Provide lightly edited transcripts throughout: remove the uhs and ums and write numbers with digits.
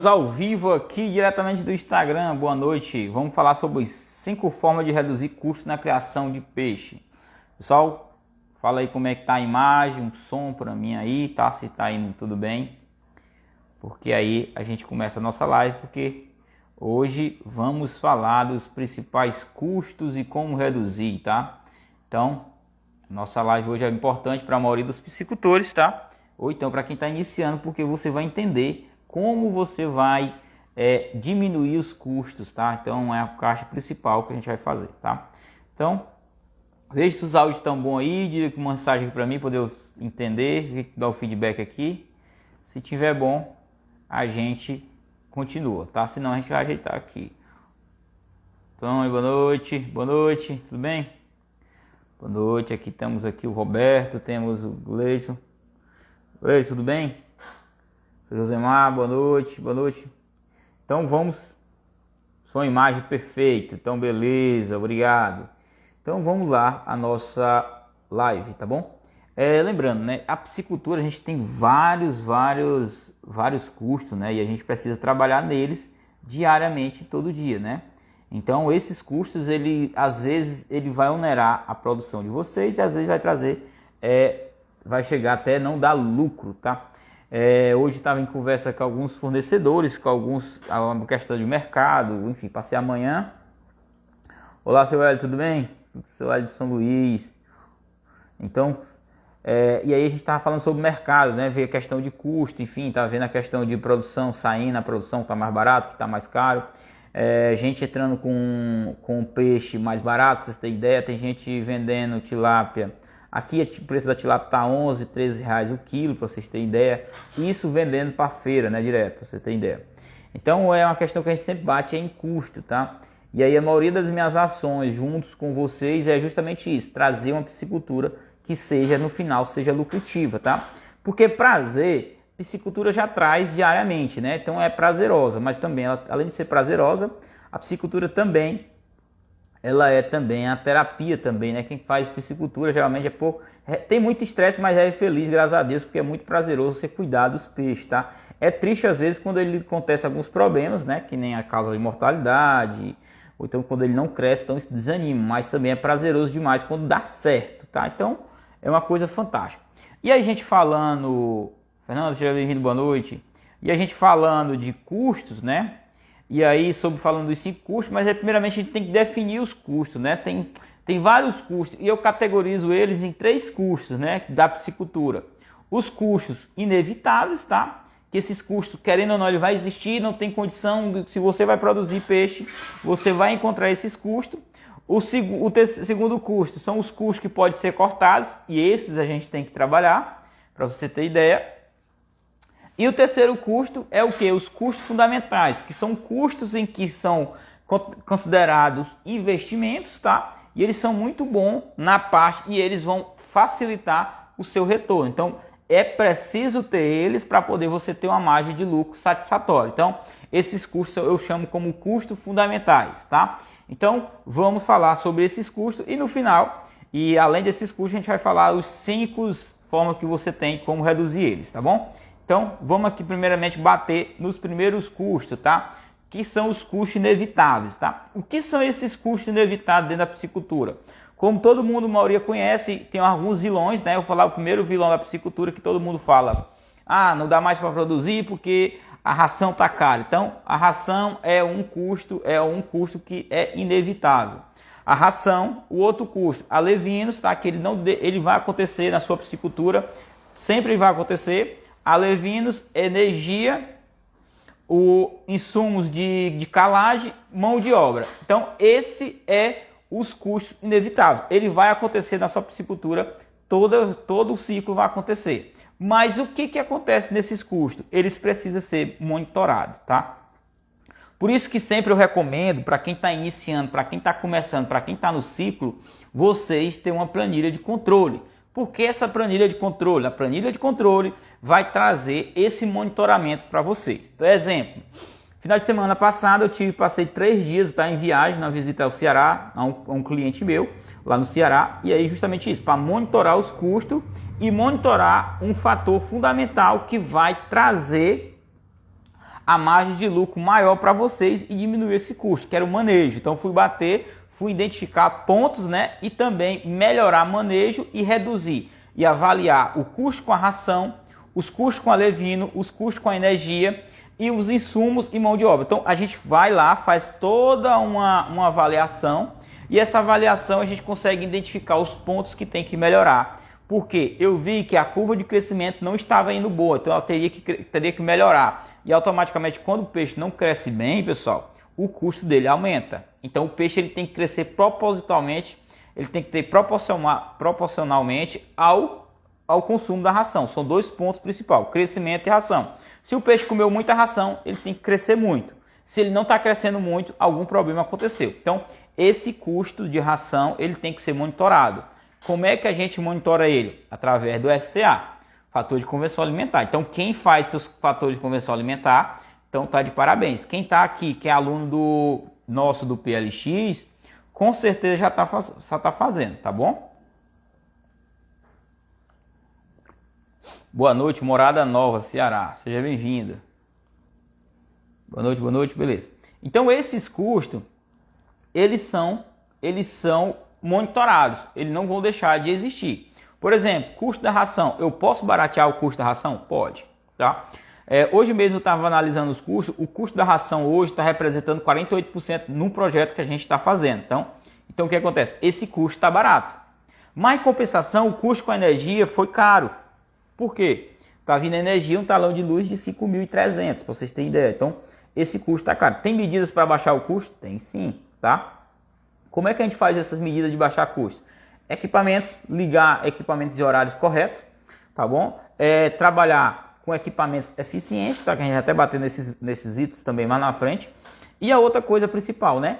Ao vivo aqui diretamente do Instagram. Boa noite. Vamos falar sobre 5 formas de reduzir custos na criação de peixe. Pessoal, fala aí como é que tá a imagem, um som para mim aí, tá? Se tá indo tudo bem. Porque aí a gente começa a nossa live, porque hoje vamos falar dos principais custos e como reduzir, tá? Então, nossa live hoje é importante para a maioria dos piscicultores, tá? Ou então para quem está iniciando, porque você vai entender como você vai diminuir os custos, tá? Então é a caixa principal que a gente vai fazer, tá? Então, veja se os áudios estão bons aí, diga uma mensagem para mim, poder entender, dar o feedback aqui. Se tiver bom, a gente continua, tá? Senão a gente vai ajeitar aqui. Então, boa noite, tudo bem? Boa noite, aqui temos aqui o Roberto, temos o Gleison. Oi, tudo bem? Sou Josemar, boa noite. Então vamos, som e imagem perfeito, então beleza, obrigado. Então vamos lá a nossa live, tá bom? Lembrando, né, a piscicultura a gente tem vários custos, né, e a gente precisa trabalhar neles diariamente, todo dia, né? Então esses custos, às vezes ele vai onerar a produção de vocês e às vezes vai trazer, vai chegar até não dar lucro, tá? Hoje estava em conversa com alguns fornecedores, uma questão de mercado, enfim, passei amanhã. Olá, seu Hélio, tudo bem? Seu Hélio de São Luís. Então, e aí a gente estava falando sobre o mercado, né? Ver a questão de custo, enfim, tá vendo a questão de produção, saindo a produção que está mais barato, que está mais caro. Gente entrando com peixe mais barato, vocês têm ideia, tem gente vendendo tilápia. Aqui o preço da tilápia está 11, 13 reais o quilo, para vocês terem ideia. Isso vendendo para feira, né, direto, para vocês terem ideia. Então é uma questão que a gente sempre bate em custo, tá? E aí a maioria das minhas ações juntos com vocês é justamente isso, trazer uma piscicultura que seja, no final, seja lucrativa, tá? Porque prazer, piscicultura já traz diariamente, né? Então é prazerosa, mas também, além de ser prazerosa, a piscicultura também, ela é também a terapia também, né? Quem faz piscicultura geralmente tem muito estresse, mas é feliz, graças a Deus, porque é muito prazeroso você cuidar dos peixes, tá? É triste às vezes quando ele acontece alguns problemas, né? Que nem a causa de mortalidade, ou então quando ele não cresce, então isso desanima, mas também é prazeroso demais quando dá certo, tá? Então é uma coisa fantástica. E a gente falando, Fernando, seja bem-vindo, boa noite. E a gente falando de custos, né? E aí, falando dos 5 custos, mas primeiramente a gente tem que definir os custos, né? Tem vários custos e eu categorizo eles em 3 custos, né? Da piscicultura. Os custos inevitáveis, tá? Que esses custos, querendo ou não, ele vai existir, não tem condição, se você vai produzir peixe, você vai encontrar esses custos. O segundo custo são os custos que podem ser cortados e esses a gente tem que trabalhar, para você ter ideia. E o terceiro custo é o que? Os custos fundamentais, que são custos em que são considerados investimentos, tá? E eles são muito bons na parte e eles vão facilitar o seu retorno. Então, é preciso ter eles para poder você ter uma margem de lucro satisfatória. Então, esses custos eu chamo como custos fundamentais, tá? Então, vamos falar sobre esses custos e no final, e além desses custos, a gente vai falar os 5 formas que você tem como reduzir eles, tá bom? Então, vamos aqui primeiramente bater nos primeiros custos, tá? Que são os custos inevitáveis, tá? O que são esses custos inevitáveis dentro da piscicultura? Como todo mundo, a maioria conhece, tem alguns vilões, né? Eu vou falar o primeiro vilão da piscicultura que todo mundo fala. Ah, não dá mais para produzir porque a ração tá cara. Então, a ração é um custo que é inevitável. A ração, o outro custo, alevinos, tá? Que ele vai acontecer na sua piscicultura, sempre vai acontecer. Alevinos, energia, insumos de calagem, mão de obra. Então, esse é os custos inevitáveis. Ele vai acontecer na sua piscicultura, todo o ciclo vai acontecer. Mas o que acontece nesses custos? Eles precisam ser monitorados, tá? Por isso que sempre eu recomendo, para quem está iniciando, para quem está começando, para quem está no ciclo, vocês terem uma planilha de controle. Por que essa planilha de controle? A planilha de controle vai trazer esse monitoramento para vocês. Por exemplo, final de semana passada passei 3 dias, tá, em viagem, na visita ao Ceará, a um cliente meu, lá no Ceará, e aí justamente isso, para monitorar os custos e monitorar um fator fundamental que vai trazer a margem de lucro maior para vocês e diminuir esse custo, que era o manejo. Então fui identificar pontos, né, e também melhorar manejo e reduzir e avaliar o custo com a ração, os custos com a levino, os custos com a energia e os insumos e mão de obra. Então a gente vai lá, faz toda uma avaliação e essa avaliação a gente consegue identificar os pontos que tem que melhorar. Porque eu vi que a curva de crescimento não estava indo boa, então ela teria que melhorar. E automaticamente quando o peixe não cresce bem, pessoal, o custo dele aumenta. Então o peixe ele tem que crescer propositalmente, ele tem que ter proporcionalmente ao consumo da ração. São dois pontos principais, crescimento e ração. Se o peixe comeu muita ração, ele tem que crescer muito. Se ele não está crescendo muito, algum problema aconteceu. Então esse custo de ração ele tem que ser monitorado. Como é que a gente monitora ele? Através do FCA, fator de conversão alimentar. Então quem faz seus fatores de conversão alimentar, então tá de parabéns. Quem está aqui, que é aluno nosso do PLX, com certeza já tá fazendo, tá bom? Boa noite, Morada Nova, Ceará. Seja bem-vinda. Boa noite, beleza. Então esses custos, eles são monitorados, eles não vão deixar de existir. Por exemplo, custo da ração. Eu posso baratear o custo da ração? Pode, tá? Hoje mesmo eu estava analisando os custos. O custo da ração hoje está representando 48% num projeto que a gente está fazendo. Então o que acontece? Esse custo está barato. Mas em compensação, o custo com a energia foi caro. Por quê? Está vindo energia, um talão de luz de 5.300, para vocês terem ideia. Então esse custo está caro. Tem medidas para baixar o custo? Tem sim, tá? Como é que a gente faz essas medidas de baixar custo? Equipamentos, ligar equipamentos e horários corretos, tá bom? Trabalhar com equipamentos eficientes, tá? Que a gente vai até bater nesses itens também mais na frente. E a outra coisa principal, né?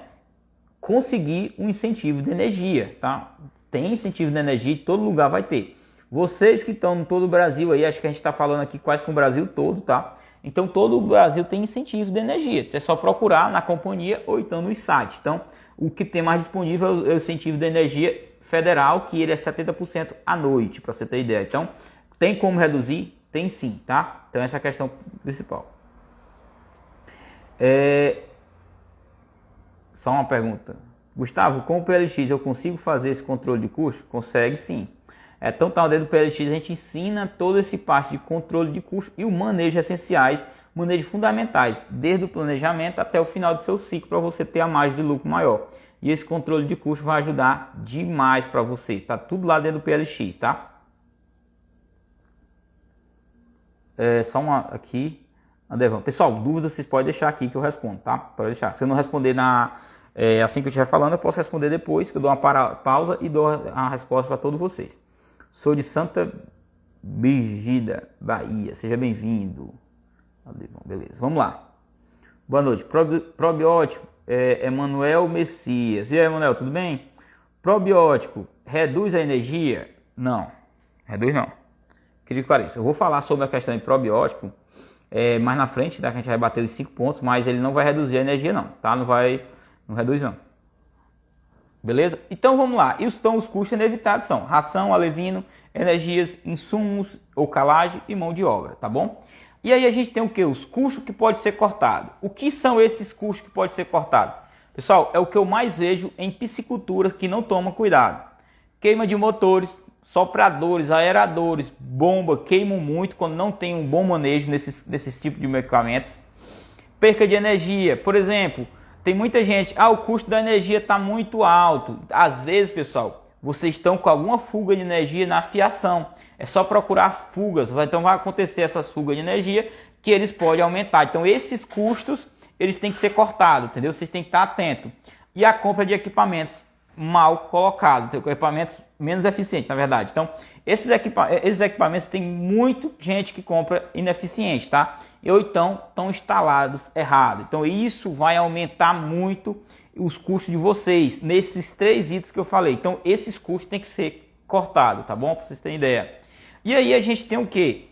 Conseguir um incentivo de energia, tá? Tem incentivo de energia em todo lugar vai ter. Vocês que estão em todo o Brasil aí, acho que a gente está falando aqui quase com o Brasil todo, tá? Então todo o Brasil tem incentivo de energia. É só procurar na companhia ou então no site. Então o que tem mais disponível é o incentivo de energia federal, que ele é 70% à noite, para você ter ideia. Então, tem como reduzir? Tem sim, tá? Então, essa é a questão principal. Só uma pergunta. Gustavo, com o PLX eu consigo fazer esse controle de custo? Consegue sim. Então, dentro do PLX a gente ensina todo esse parte de controle de custo e o manejo essenciais, manejo fundamentais, desde o planejamento até o final do seu ciclo, para você ter a margem de lucro maior. E esse controle de custo vai ajudar demais para você. Tá tudo lá dentro do PLX, tá? Só uma aqui. Andevão. Pessoal, dúvidas vocês podem deixar aqui que eu respondo, tá? Pode deixar. Se eu não responder assim que eu estiver falando, eu posso responder depois, que eu dou uma pausa e dou a resposta para todos vocês. Sou de Santa Brígida, Bahia. Seja bem-vindo. Beleza, vamos lá. Boa noite. Probiótico, Emanuel Messias. E aí, Emanuel, tudo bem? Probiótico reduz a energia? Não, reduz não. Querido Clarice, eu vou falar sobre a questão de probiótico mais na frente, tá? Que a gente vai bater os 5 pontos, mas ele não vai reduzir a energia não, tá? Não reduz não. Beleza? Então vamos lá. Então os custos inevitáveis são ração, alevino, energias, insumos ou calagem e mão de obra, tá bom? E aí a gente tem o que? Os custos que pode ser cortado. O que são esses custos que pode ser cortado? Pessoal, é o que eu mais vejo em piscicultura que não toma cuidado. Queima de motores, sopradores, aeradores, bomba, queimam muito quando não tem um bom manejo nesses tipos de equipamentos. Perca de energia, por exemplo, tem muita gente, o custo da energia está muito alto. Às vezes, pessoal, vocês estão com alguma fuga de energia na fiação. É só procurar fugas, então vai acontecer essas fugas de energia que eles podem aumentar. Então esses custos, eles têm que ser cortados, entendeu? Vocês têm que estar atentos. E a compra de equipamentos mal colocados, equipamentos menos eficientes, na verdade. Então esses equipamentos tem muita gente que compra ineficiente, tá? Ou então estão instalados errado. Então isso vai aumentar muito os custos de vocês nesses 3 itens que eu falei. Então esses custos têm que ser cortados, tá bom? Para vocês terem ideia. E aí a gente tem o que?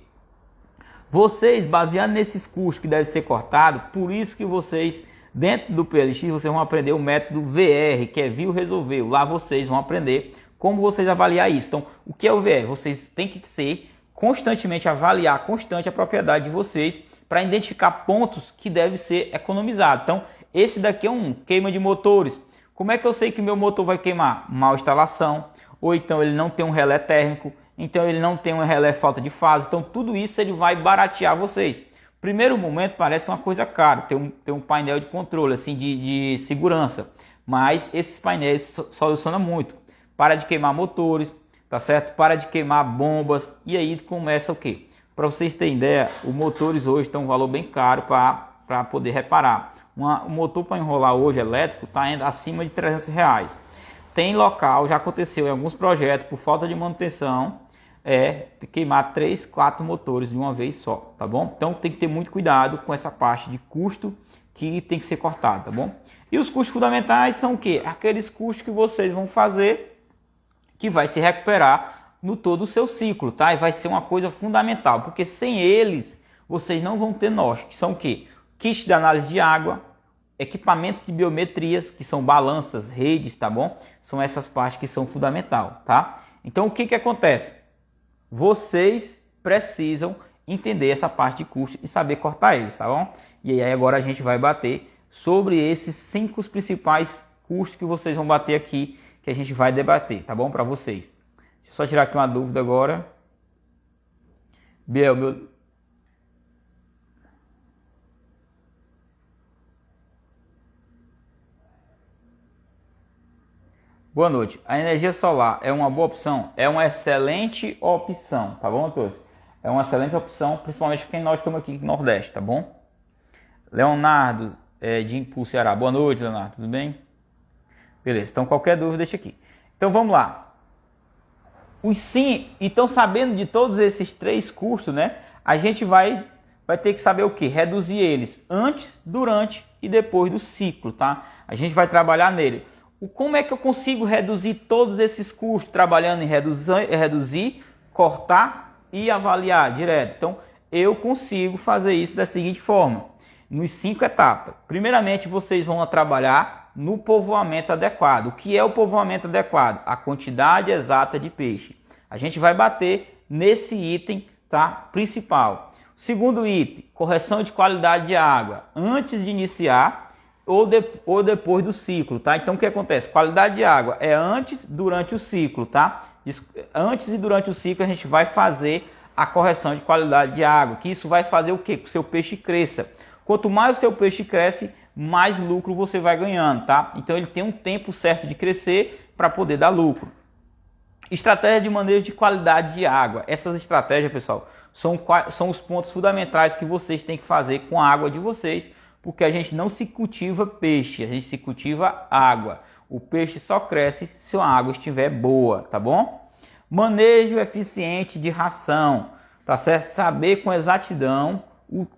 Vocês, baseado nesses custos que devem ser cortados, por isso que vocês, dentro do PLX, vocês vão aprender o método VR, que é viu, resolveu. Lá vocês vão aprender como vocês avaliar isso. Então, o que é o VR? Vocês têm que constantemente avaliar constante a propriedade de vocês para identificar pontos que deve ser economizado. Então, esse daqui é um queima de motores. Como é que eu sei que meu motor vai queimar? Mal instalação, ou então ele não tem um relé térmico, então ele não tem um relé falta de fase. Então, tudo isso ele vai baratear vocês. Primeiro momento parece uma coisa cara, ter um painel de controle, assim, de segurança. Mas esses painéis solucionam muito. Para de queimar motores, tá certo? Para de queimar bombas. E aí começa o quê? Para vocês terem ideia, os motores hoje estão um valor bem caro para poder reparar. Um motor para enrolar hoje elétrico está ainda acima de R$300. Tem local, já aconteceu em alguns projetos, por falta de manutenção, queimar 3, 4 motores de uma vez só, tá bom? Então tem que ter muito cuidado com essa parte de custo que tem que ser cortado, tá bom? E os custos fundamentais são o quê? Aqueles custos que vocês vão fazer que vai se recuperar no todo o seu ciclo, tá? E vai ser uma coisa fundamental, porque sem eles vocês não vão ter norte, que são o quê? Kit de análise de água, equipamentos de biometrias, que são balanças, redes, tá bom? São essas partes que são fundamental, tá? Então o que que acontece? Vocês precisam entender essa parte de custo e saber cortar eles, tá bom? E aí agora a gente vai bater sobre esses 5 principais custos que vocês vão bater aqui, que a gente vai debater, tá bom? Para vocês. Deixa eu só tirar aqui uma dúvida agora. Biel, meu... Boa noite. A energia solar é uma boa opção? É uma excelente opção, tá bom, todos? É uma excelente opção, principalmente quem nós estamos aqui no Nordeste, tá bom? Leonardo, de Impulso Ceará. Boa noite, Leonardo, tudo bem? Beleza, então qualquer dúvida deixa aqui. Então vamos lá. Então sabendo de todos esses 3 custos, né? A gente vai ter que saber o que? Reduzir eles antes, durante e depois do ciclo, tá? A gente vai trabalhar nele. Como é que eu consigo reduzir todos esses custos? Trabalhando em reduzir, cortar e avaliar direto. Então, eu consigo fazer isso da seguinte forma. Nos 5 etapas. Primeiramente, vocês vão trabalhar no povoamento adequado. O que é o povoamento adequado? A quantidade exata de peixe. A gente vai bater nesse item, tá? Principal. Segundo item, correção de qualidade de água. Antes de iniciar ou depois do ciclo, tá? Então o que acontece? Qualidade de água é antes, durante o ciclo, tá? Antes e durante o ciclo a gente vai fazer a correção de qualidade de água, que isso vai fazer o quê? Que o seu peixe cresça. Quanto mais o seu peixe cresce, mais lucro você vai ganhando, tá? Então ele tem um tempo certo de crescer para poder dar lucro. Estratégia de manejo de qualidade de água. Essas estratégias, pessoal, são os pontos fundamentais que vocês têm que fazer com a água de vocês, porque a gente não se cultiva peixe, a gente se cultiva água. O peixe só cresce se a água estiver boa, tá bom? Manejo eficiente de ração, tá certo? Saber com exatidão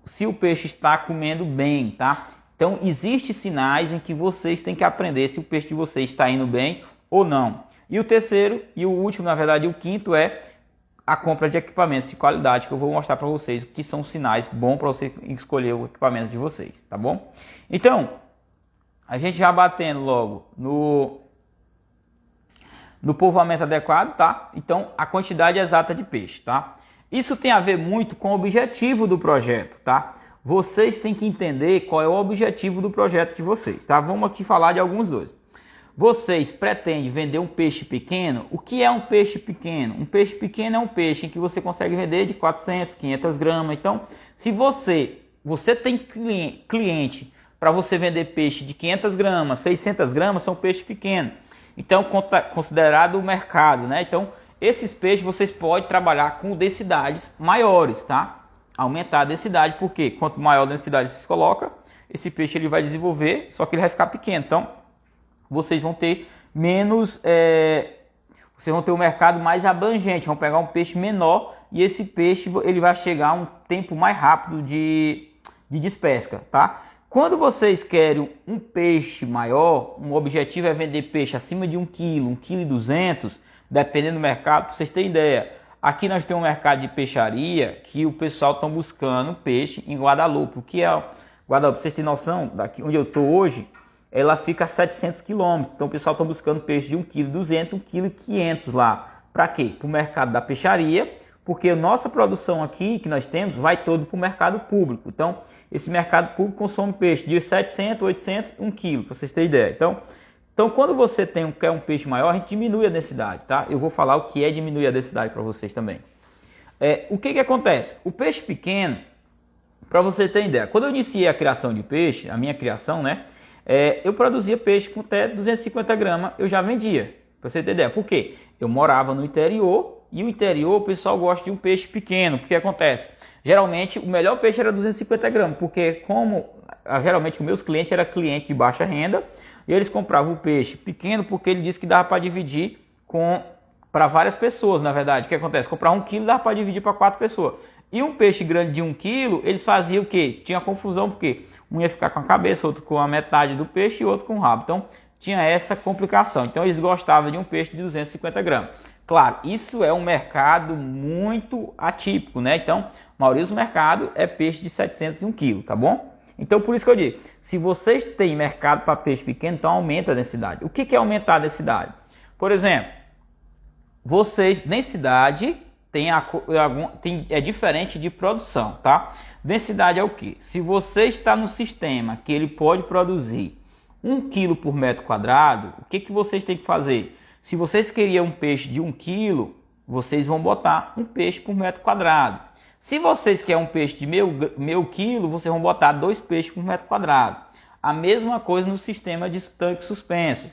se o peixe está comendo bem, tá? Então, existem sinais em que vocês têm que aprender se o peixe de vocês está indo bem ou não. E o terceiro, e o último, na verdade, o quinto é a compra de equipamentos de qualidade, que eu vou mostrar para vocês que são sinais bons para você escolher o equipamento de vocês, tá bom? Então, a gente já batendo logo no povoamento adequado, tá? Então, a quantidade exata de peixe, tá? Isso tem a ver muito com o objetivo do projeto, tá? Vocês têm que entender qual é o objetivo do projeto de vocês, tá? Vamos aqui falar de alguns dois. Vocês pretendem vender um peixe pequeno? O que é um peixe pequeno? Um peixe pequeno é um peixe em que você consegue vender de 400, 500 gramas. Então, se você tem cliente para você vender peixe de 500 gramas, 600 gramas, são peixes pequenos. Então, considerado o mercado, né? Então, esses peixes vocês podem trabalhar com densidades maiores, tá? Aumentar a densidade, porque quanto maior a densidade vocês colocam, esse peixe ele vai desenvolver, só que ele vai ficar pequeno. Então, vocês vão ter menos, vocês vão ter um mercado mais abrangente, vão pegar um peixe menor e esse peixe ele vai chegar a um tempo mais rápido de despesca, tá? Quando vocês querem um peixe maior, um objetivo é vender peixe acima de 1 kg, 1,2 kg, dependendo do mercado, para vocês terem ideia. Aqui nós temos um mercado de peixaria que o pessoal está buscando peixe em Guadalupe. O que é Guadalupe? Para vocês terem noção, daqui onde eu estou hoje, ela fica a 700 km. Então o pessoal está buscando peixe de 1,2 kg, 1,5 kg lá. Para quê? Para o mercado da peixaria, Porque a nossa produção aqui, que nós temos, vai todo para o mercado público. Então, esse mercado público consome peixe de 700, 800, 1 quilo, para vocês terem ideia. Então, quando você quer um peixe maior, a gente diminui a densidade, tá? Eu vou falar o que é diminuir a densidade para vocês também. O que acontece? O peixe pequeno, para você ter ideia, quando eu iniciei a criação de peixe, a minha criação, né? Eu produzia peixe com até 250 gramas, eu já vendia, para você ter ideia. Por quê? Eu morava no interior, e o interior o pessoal gosta de um peixe pequeno. Porque acontece? Geralmente o melhor peixe era 250 gramas, porque geralmente os meus clientes eram clientes de baixa renda, e eles compravam o peixe pequeno porque ele disse que dava para dividir para várias pessoas, na verdade. O que acontece? Comprar 1 quilo dava para dividir para 4 pessoas. E um peixe grande de 1 quilo, eles faziam o quê? Tinha confusão, porque um ia ficar com a cabeça, outro com a metade do peixe e outro com o rabo. Então tinha essa complicação. Então eles gostavam de um peixe de 250 gramas. Claro, isso é um mercado muito atípico, né? Então, a maioria dos mercados é peixe de 701 kg, tá bom? Então, por isso que eu digo, se vocês têm mercado para peixe pequeno, então aumenta a densidade. O que é aumentar a densidade? Por exemplo, densidade é diferente de produção, tá? Densidade é o quê? Se você está no sistema que ele pode produzir 1 kg por metro quadrado, o que vocês têm que fazer? Se vocês queriam um peixe de 1 kg, vocês vão botar um peixe por metro quadrado. Se vocês querem um peixe de meio quilo, vocês vão botar 2 peixes por metro quadrado. A mesma coisa no sistema de tanque suspenso.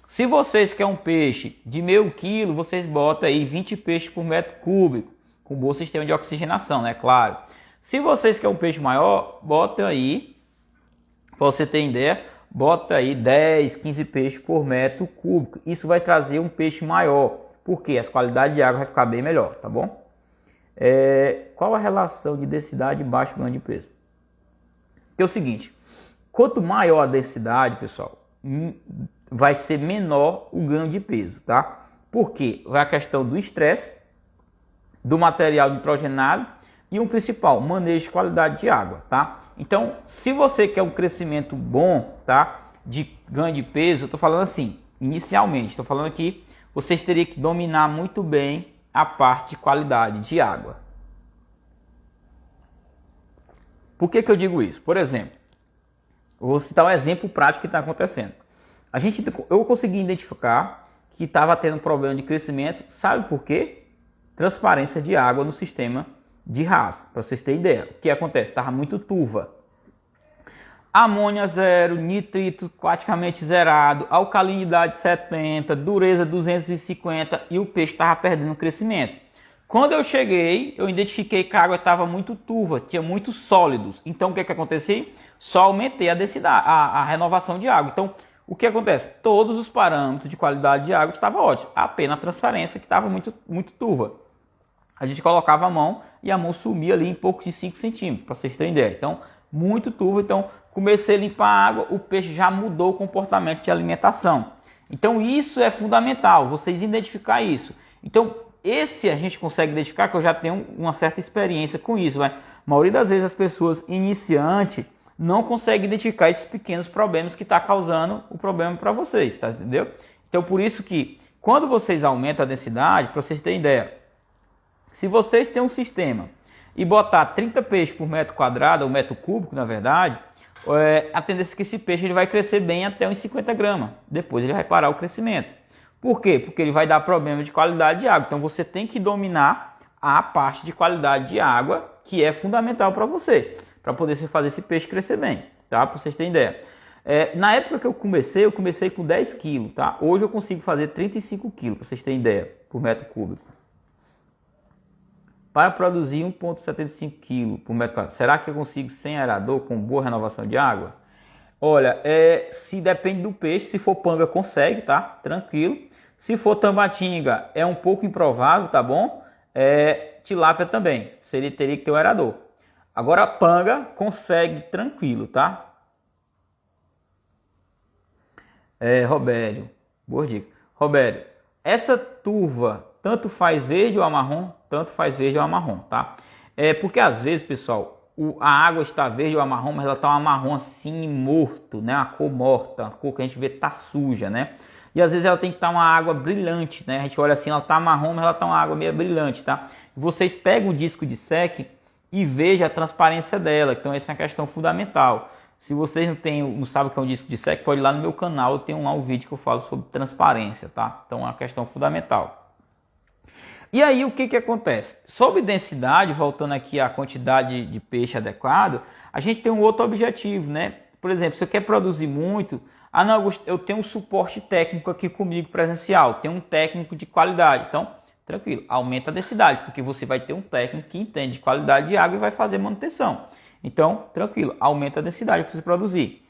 Se vocês querem um peixe de meio quilo, vocês botam aí 20 peixes por metro cúbico, com bom sistema de oxigenação, né? Claro. Se vocês querem um peixe maior, botam aí, para você ter ideia, bota aí 10, 15 peixes por metro cúbico. Isso vai trazer um peixe maior, porque as qualidades de água vai ficar bem melhor, tá bom? Qual a relação de densidade e baixo ganho de peso? É o seguinte, quanto maior a densidade, pessoal, vai ser menor o ganho de peso, tá? Porque vai a questão do estresse, do material nitrogenado e um principal, manejo de qualidade de água, tá? Então, se você quer um crescimento bom, tá, de ganho de peso, eu estou falando assim, inicialmente, estou falando aqui, vocês teriam que dominar muito bem a parte de qualidade de água. Por que eu digo isso? Por exemplo, eu vou citar um exemplo prático que está acontecendo. Eu consegui identificar que estava tendo problema de crescimento, sabe por quê? Transparência de água no sistema de raça, para vocês terem ideia. O que acontece? Estava muito turva. Amônia zero, nitrito praticamente zerado, alcalinidade 70, dureza 250 e o peixe estava perdendo crescimento. Quando eu cheguei, eu identifiquei que a água estava muito turva, tinha muitos sólidos. Então o que aconteceu? Só aumentei a densidade, a renovação de água. Então o que acontece? Todos os parâmetros de qualidade de água estavam ótimos, apenas a transparência que estava muito turva. A gente colocava a mão e a mão sumia ali em pouco de 5 centímetros, para vocês terem ideia. Então, muito turvo. Então, comecei a limpar a água, o peixe já mudou o comportamento de alimentação. Então, isso é fundamental, vocês identificar isso. Então, esse a gente consegue identificar, que eu já tenho uma certa experiência com isso. Mas a maioria das vezes as pessoas iniciantes não conseguem identificar esses pequenos problemas que estão causando o problema para vocês, tá? Entendeu? Então, por isso que, quando vocês aumentam a densidade, para vocês terem ideia, se vocês têm um sistema e botar 30 peixes por metro quadrado, ou metro cúbico, na verdade, a tendência é que esse peixe ele vai crescer bem até uns 50 gramas. Depois ele vai parar o crescimento. Por quê? Porque ele vai dar problema de qualidade de água. Então você tem que dominar a parte de qualidade de água, que é fundamental para você, para poder fazer esse peixe crescer bem, tá? Para vocês terem ideia. Na época que eu comecei com 10 kg, tá? Hoje eu consigo fazer 35 kg, para vocês terem ideia, por metro cúbico. Para produzir 1,75 kg por metro quadrado, será que eu consigo sem aerador, com boa renovação de água? Olha, se depende do peixe, se for panga consegue, tá? Tranquilo. Se for tambatinga é um pouco improvável, tá bom? Tilápia também, teria que ter um aerador. Agora panga consegue tranquilo, tá? Robério, boa dica. Robério, essa turva tanto faz verde ou marrom, tanto faz verde ou marrom, tá? Porque às vezes, pessoal, a água está verde ou marrom, mas ela está marrom assim, morto, né? A cor morta, a cor que a gente vê tá suja, né? E às vezes ela tem que estar uma água brilhante, né? A gente olha assim, ela está marrom, mas ela está uma água meio brilhante, tá? Vocês pegam o disco de SEC e vejam a transparência dela. Então essa é uma questão fundamental. Se vocês não sabem o que é um disco de SEC, pode ir lá no meu canal, eu tenho lá um vídeo que eu falo sobre transparência, tá? Então é uma questão fundamental. E aí o que acontece? Sobre densidade, voltando aqui à quantidade de peixe adequado, a gente tem um outro objetivo, né? Por exemplo, se você quer produzir muito, não, Augusto, eu tenho um suporte técnico aqui comigo presencial, tem um técnico de qualidade. Então, tranquilo, aumenta a densidade, porque você vai ter um técnico que entende de qualidade de água e vai fazer manutenção. Então, tranquilo, aumenta a densidade para você produzir.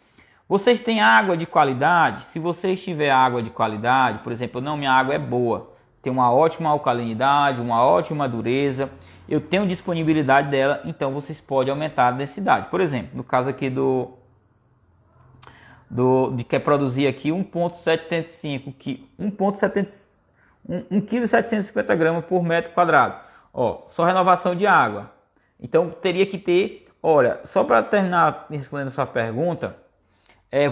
Vocês têm água de qualidade? Se vocês tiverem água de qualidade, por exemplo, não, minha água é boa, tem uma ótima alcalinidade, uma ótima dureza, eu tenho disponibilidade dela, então vocês podem aumentar a densidade. Por exemplo, no caso aqui de quer produzir aqui 1,75 kg, 1,750 kg por metro quadrado. Ó, só renovação de água. Então teria que ter, olha, só para terminar respondendo a sua pergunta,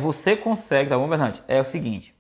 você consegue, tá bom, Bernardo? É o seguinte,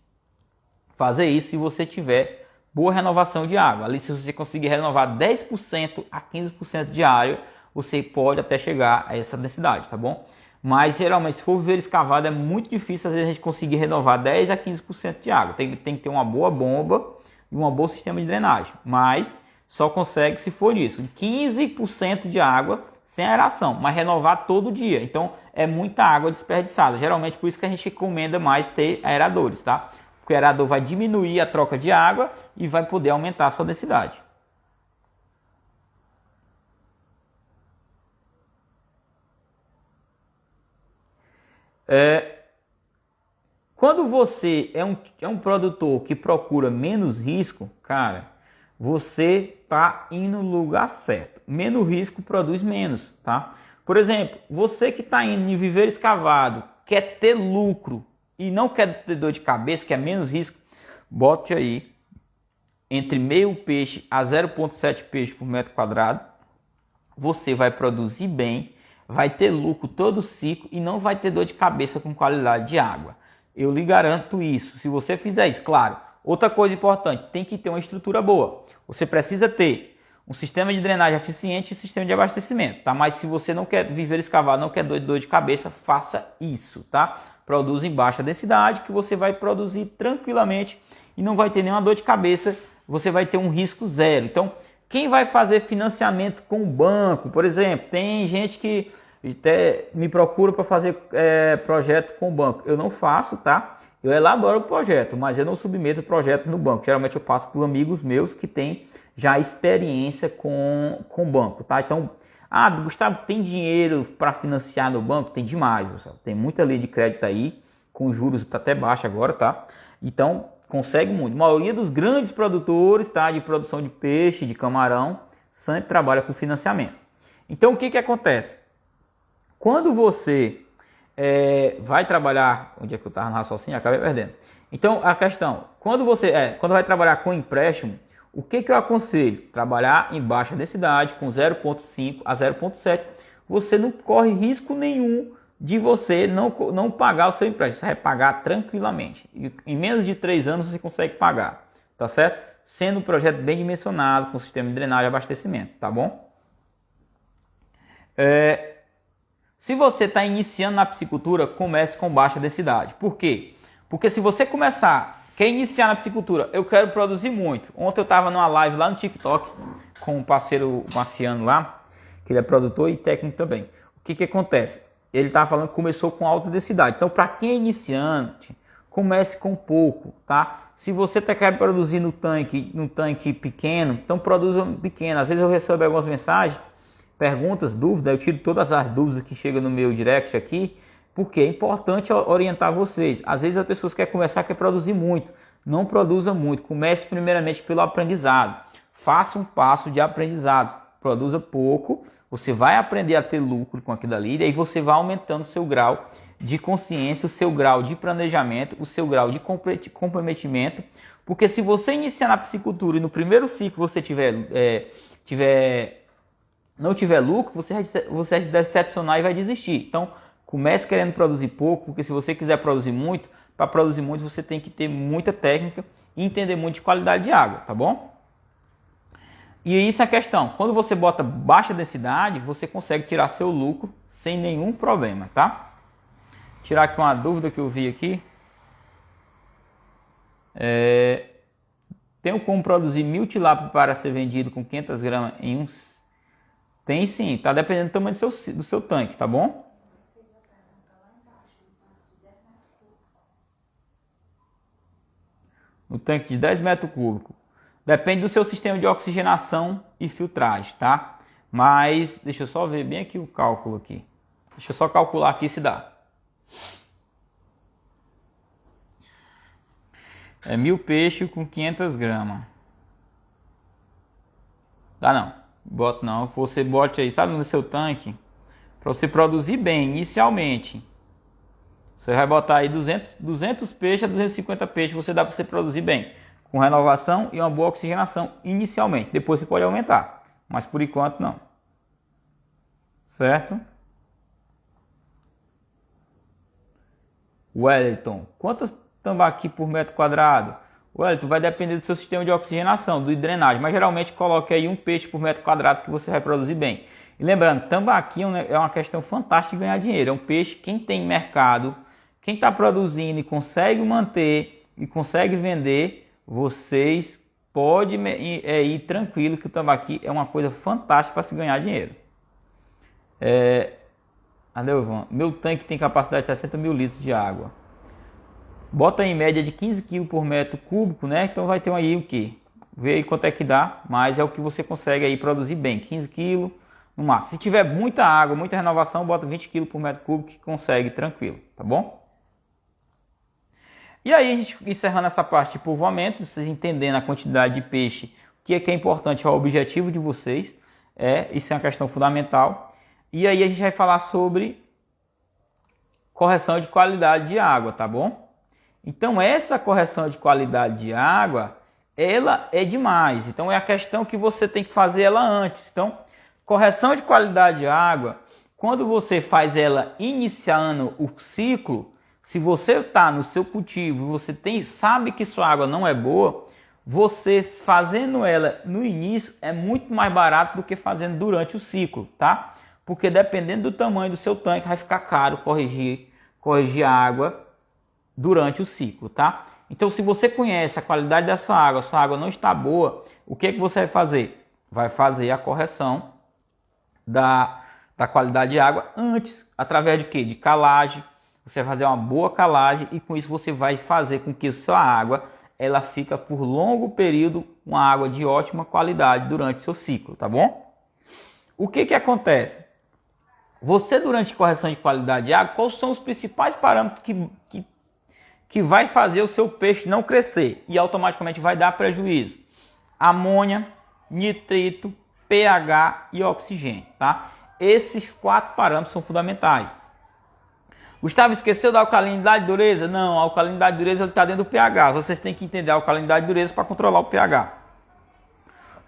fazer isso se você tiver boa renovação de água. Ali, se você conseguir renovar 10% a 15% diário, você pode até chegar a essa densidade, tá bom? Mas geralmente, se for viveiro escavado, é muito difícil às vezes a gente conseguir renovar 10 a 15% de água. Tem que ter uma boa bomba e um bom sistema de drenagem. Mas só consegue se for isso. 15% de água sem aeração, mas renovar todo dia. Então é muita água desperdiçada. Geralmente por isso que a gente recomenda mais ter aeradores, tá? Porque o aerador vai diminuir a troca de água e vai poder aumentar a sua densidade. Quando você é um produtor que procura menos risco, cara, você está indo no lugar certo. Menos risco produz menos, tá? Por exemplo, você que está indo em viveiro escavado, quer ter lucro e não quer ter dor de cabeça, quer menos risco, bote aí entre meio peixe a 0,7 peixe por metro quadrado. Você vai produzir bem, vai ter lucro todo o ciclo e não vai ter dor de cabeça com qualidade de água. Eu lhe garanto isso, se você fizer isso, claro. Outra coisa importante, tem que ter uma estrutura boa. Você precisa ter um sistema de drenagem eficiente e sistema de abastecimento, tá? Mas se você não quer viver escavado, não quer dor de cabeça, faça isso, tá? Produza em baixa densidade, que você vai produzir tranquilamente e não vai ter nenhuma dor de cabeça, você vai ter um risco zero. Então, quem vai fazer financiamento com o banco, por exemplo, tem gente que até me procura para fazer projeto com o banco. Eu não faço, tá? Eu elaboro o projeto, mas eu não submeto o projeto no banco. Geralmente eu passo por amigos meus que têm já experiência com o banco, tá? Então, Gustavo, tem dinheiro para financiar no banco? Tem demais, Gustavo. Tem muita linha de crédito aí, com juros tá até baixo agora, tá? Então, consegue muito. A maioria dos grandes produtores, tá, de produção de peixe, de camarão, sempre trabalha com financiamento. Então, o que acontece? Quando você vai trabalhar, onde é que eu estava no raciocínio? Acabei perdendo. Então, a questão, quando vai trabalhar com empréstimo, o que eu aconselho? Trabalhar em baixa densidade, com 0,5 a 0,7. Você não corre risco nenhum de você não pagar o seu empréstimo. Você vai pagar tranquilamente. E em menos de 3 anos você consegue pagar, tá certo? Sendo um projeto bem dimensionado, com sistema de drenagem e abastecimento, tá bom? Se você está iniciando na piscicultura, comece com baixa densidade. Por quê? Porque se você quer iniciar na piscicultura, eu quero produzir muito. Ontem eu estava numa live lá no TikTok com um parceiro Marciano lá, que ele é produtor e técnico também. O que acontece? Ele estava falando que começou com alta densidade. Então, para quem é iniciante, comece com pouco, tá? Se você quer produzir no tanque pequeno, então produza pequeno. Às vezes eu recebo algumas mensagens, perguntas, dúvidas, eu tiro todas as dúvidas que chegam no meu direct aqui, porque é importante orientar vocês. Às vezes as pessoas querem começar, quer produzir muito. Não produza muito. Comece primeiramente pelo aprendizado. Faça um passo de aprendizado. Produza pouco. Você vai aprender a ter lucro com aquilo ali. E aí você vai aumentando o seu grau de consciência, o seu grau de planejamento, o seu grau de comprometimento. Porque se você iniciar na piscicultura e no primeiro ciclo você não tiver lucro, você vai se decepcionar e vai desistir. Então, comece querendo produzir pouco, porque se você quiser produzir muito, para produzir muito, você tem que ter muita técnica e entender muito de qualidade de água, tá bom? E isso é a questão. Quando você bota baixa densidade, você consegue tirar seu lucro sem nenhum problema, tá? Tirar aqui uma dúvida que eu vi aqui. Tenho como produzir 1000 tilápia para ser vendido com 500 gramas em uns? Tem sim, tá dependendo do tamanho do seu tanque, tá bom? No tanque de 10 metros cúbicos. Depende do seu sistema de oxigenação e filtragem, tá? Mas deixa eu só ver bem aqui o cálculo aqui. Deixa eu só calcular aqui se dá. 1000 peixes com 500 gramas. Dá não. Bota não. Você bote aí, sabe, no seu tanque. Para você produzir bem inicialmente. Você vai botar aí 200 peixes a 250 peixes. Você dá para você produzir bem. Com renovação e uma boa oxigenação inicialmente. Depois você pode aumentar. Mas por enquanto não. Certo? Wellington. Quantas tambaqui por metro quadrado? Wellington, vai depender do seu sistema de oxigenação, de drenagem. Mas geralmente coloque aí um peixe por metro quadrado que você vai produzir bem. E lembrando, tambaqui é uma questão fantástica de ganhar dinheiro. É um peixe, quem tem mercado, quem está produzindo e consegue manter e consegue vender, vocês podem ir tranquilo que o tambaqui é uma coisa fantástica para se ganhar dinheiro. Adelvan, meu tanque tem capacidade de 60 mil litros de água. Bota em média de 15 kg por metro cúbico, né? Então vai ter aí o que? Vê aí quanto é que dá, mas é o que você consegue aí produzir bem, 15 kg no máximo. Se tiver muita água, muita renovação, bota 20 kg por metro cúbico que consegue tranquilo, tá bom? E aí, a gente encerrando essa parte de povoamento, vocês entendendo a quantidade de peixe, o que é importante, é o objetivo de vocês, isso é uma questão fundamental. E aí a gente vai falar sobre correção de qualidade de água, tá bom? Então essa correção de qualidade de água, ela é demais. Então é a questão que você tem que fazer ela antes. Então, correção de qualidade de água, quando você faz ela iniciando o ciclo, se você está no seu cultivo, você sabe que sua água não é boa, você fazendo ela no início é muito mais barato do que fazendo durante o ciclo, tá? Porque dependendo do tamanho do seu tanque, vai ficar caro corrigir a água durante o ciclo, tá? Então, se você conhece a qualidade da sua água não está boa, o que você vai fazer? Vai fazer a correção da qualidade de água antes, através de quê? De calagem. Você vai fazer uma boa calagem e com isso você vai fazer com que a sua água ela fica por longo período uma água de ótima qualidade durante o seu ciclo, tá bom? O que acontece? Você, durante a correção de qualidade de água, quais são os principais parâmetros que vai fazer o seu peixe não crescer e automaticamente vai dar prejuízo? Amônia, nitrito, pH e oxigênio, tá? Esses 4 parâmetros são fundamentais. Gustavo, esqueceu da alcalinidade e dureza? Não, a alcalinidade e dureza está dentro do pH. Vocês têm que entender a alcalinidade e dureza para controlar o pH.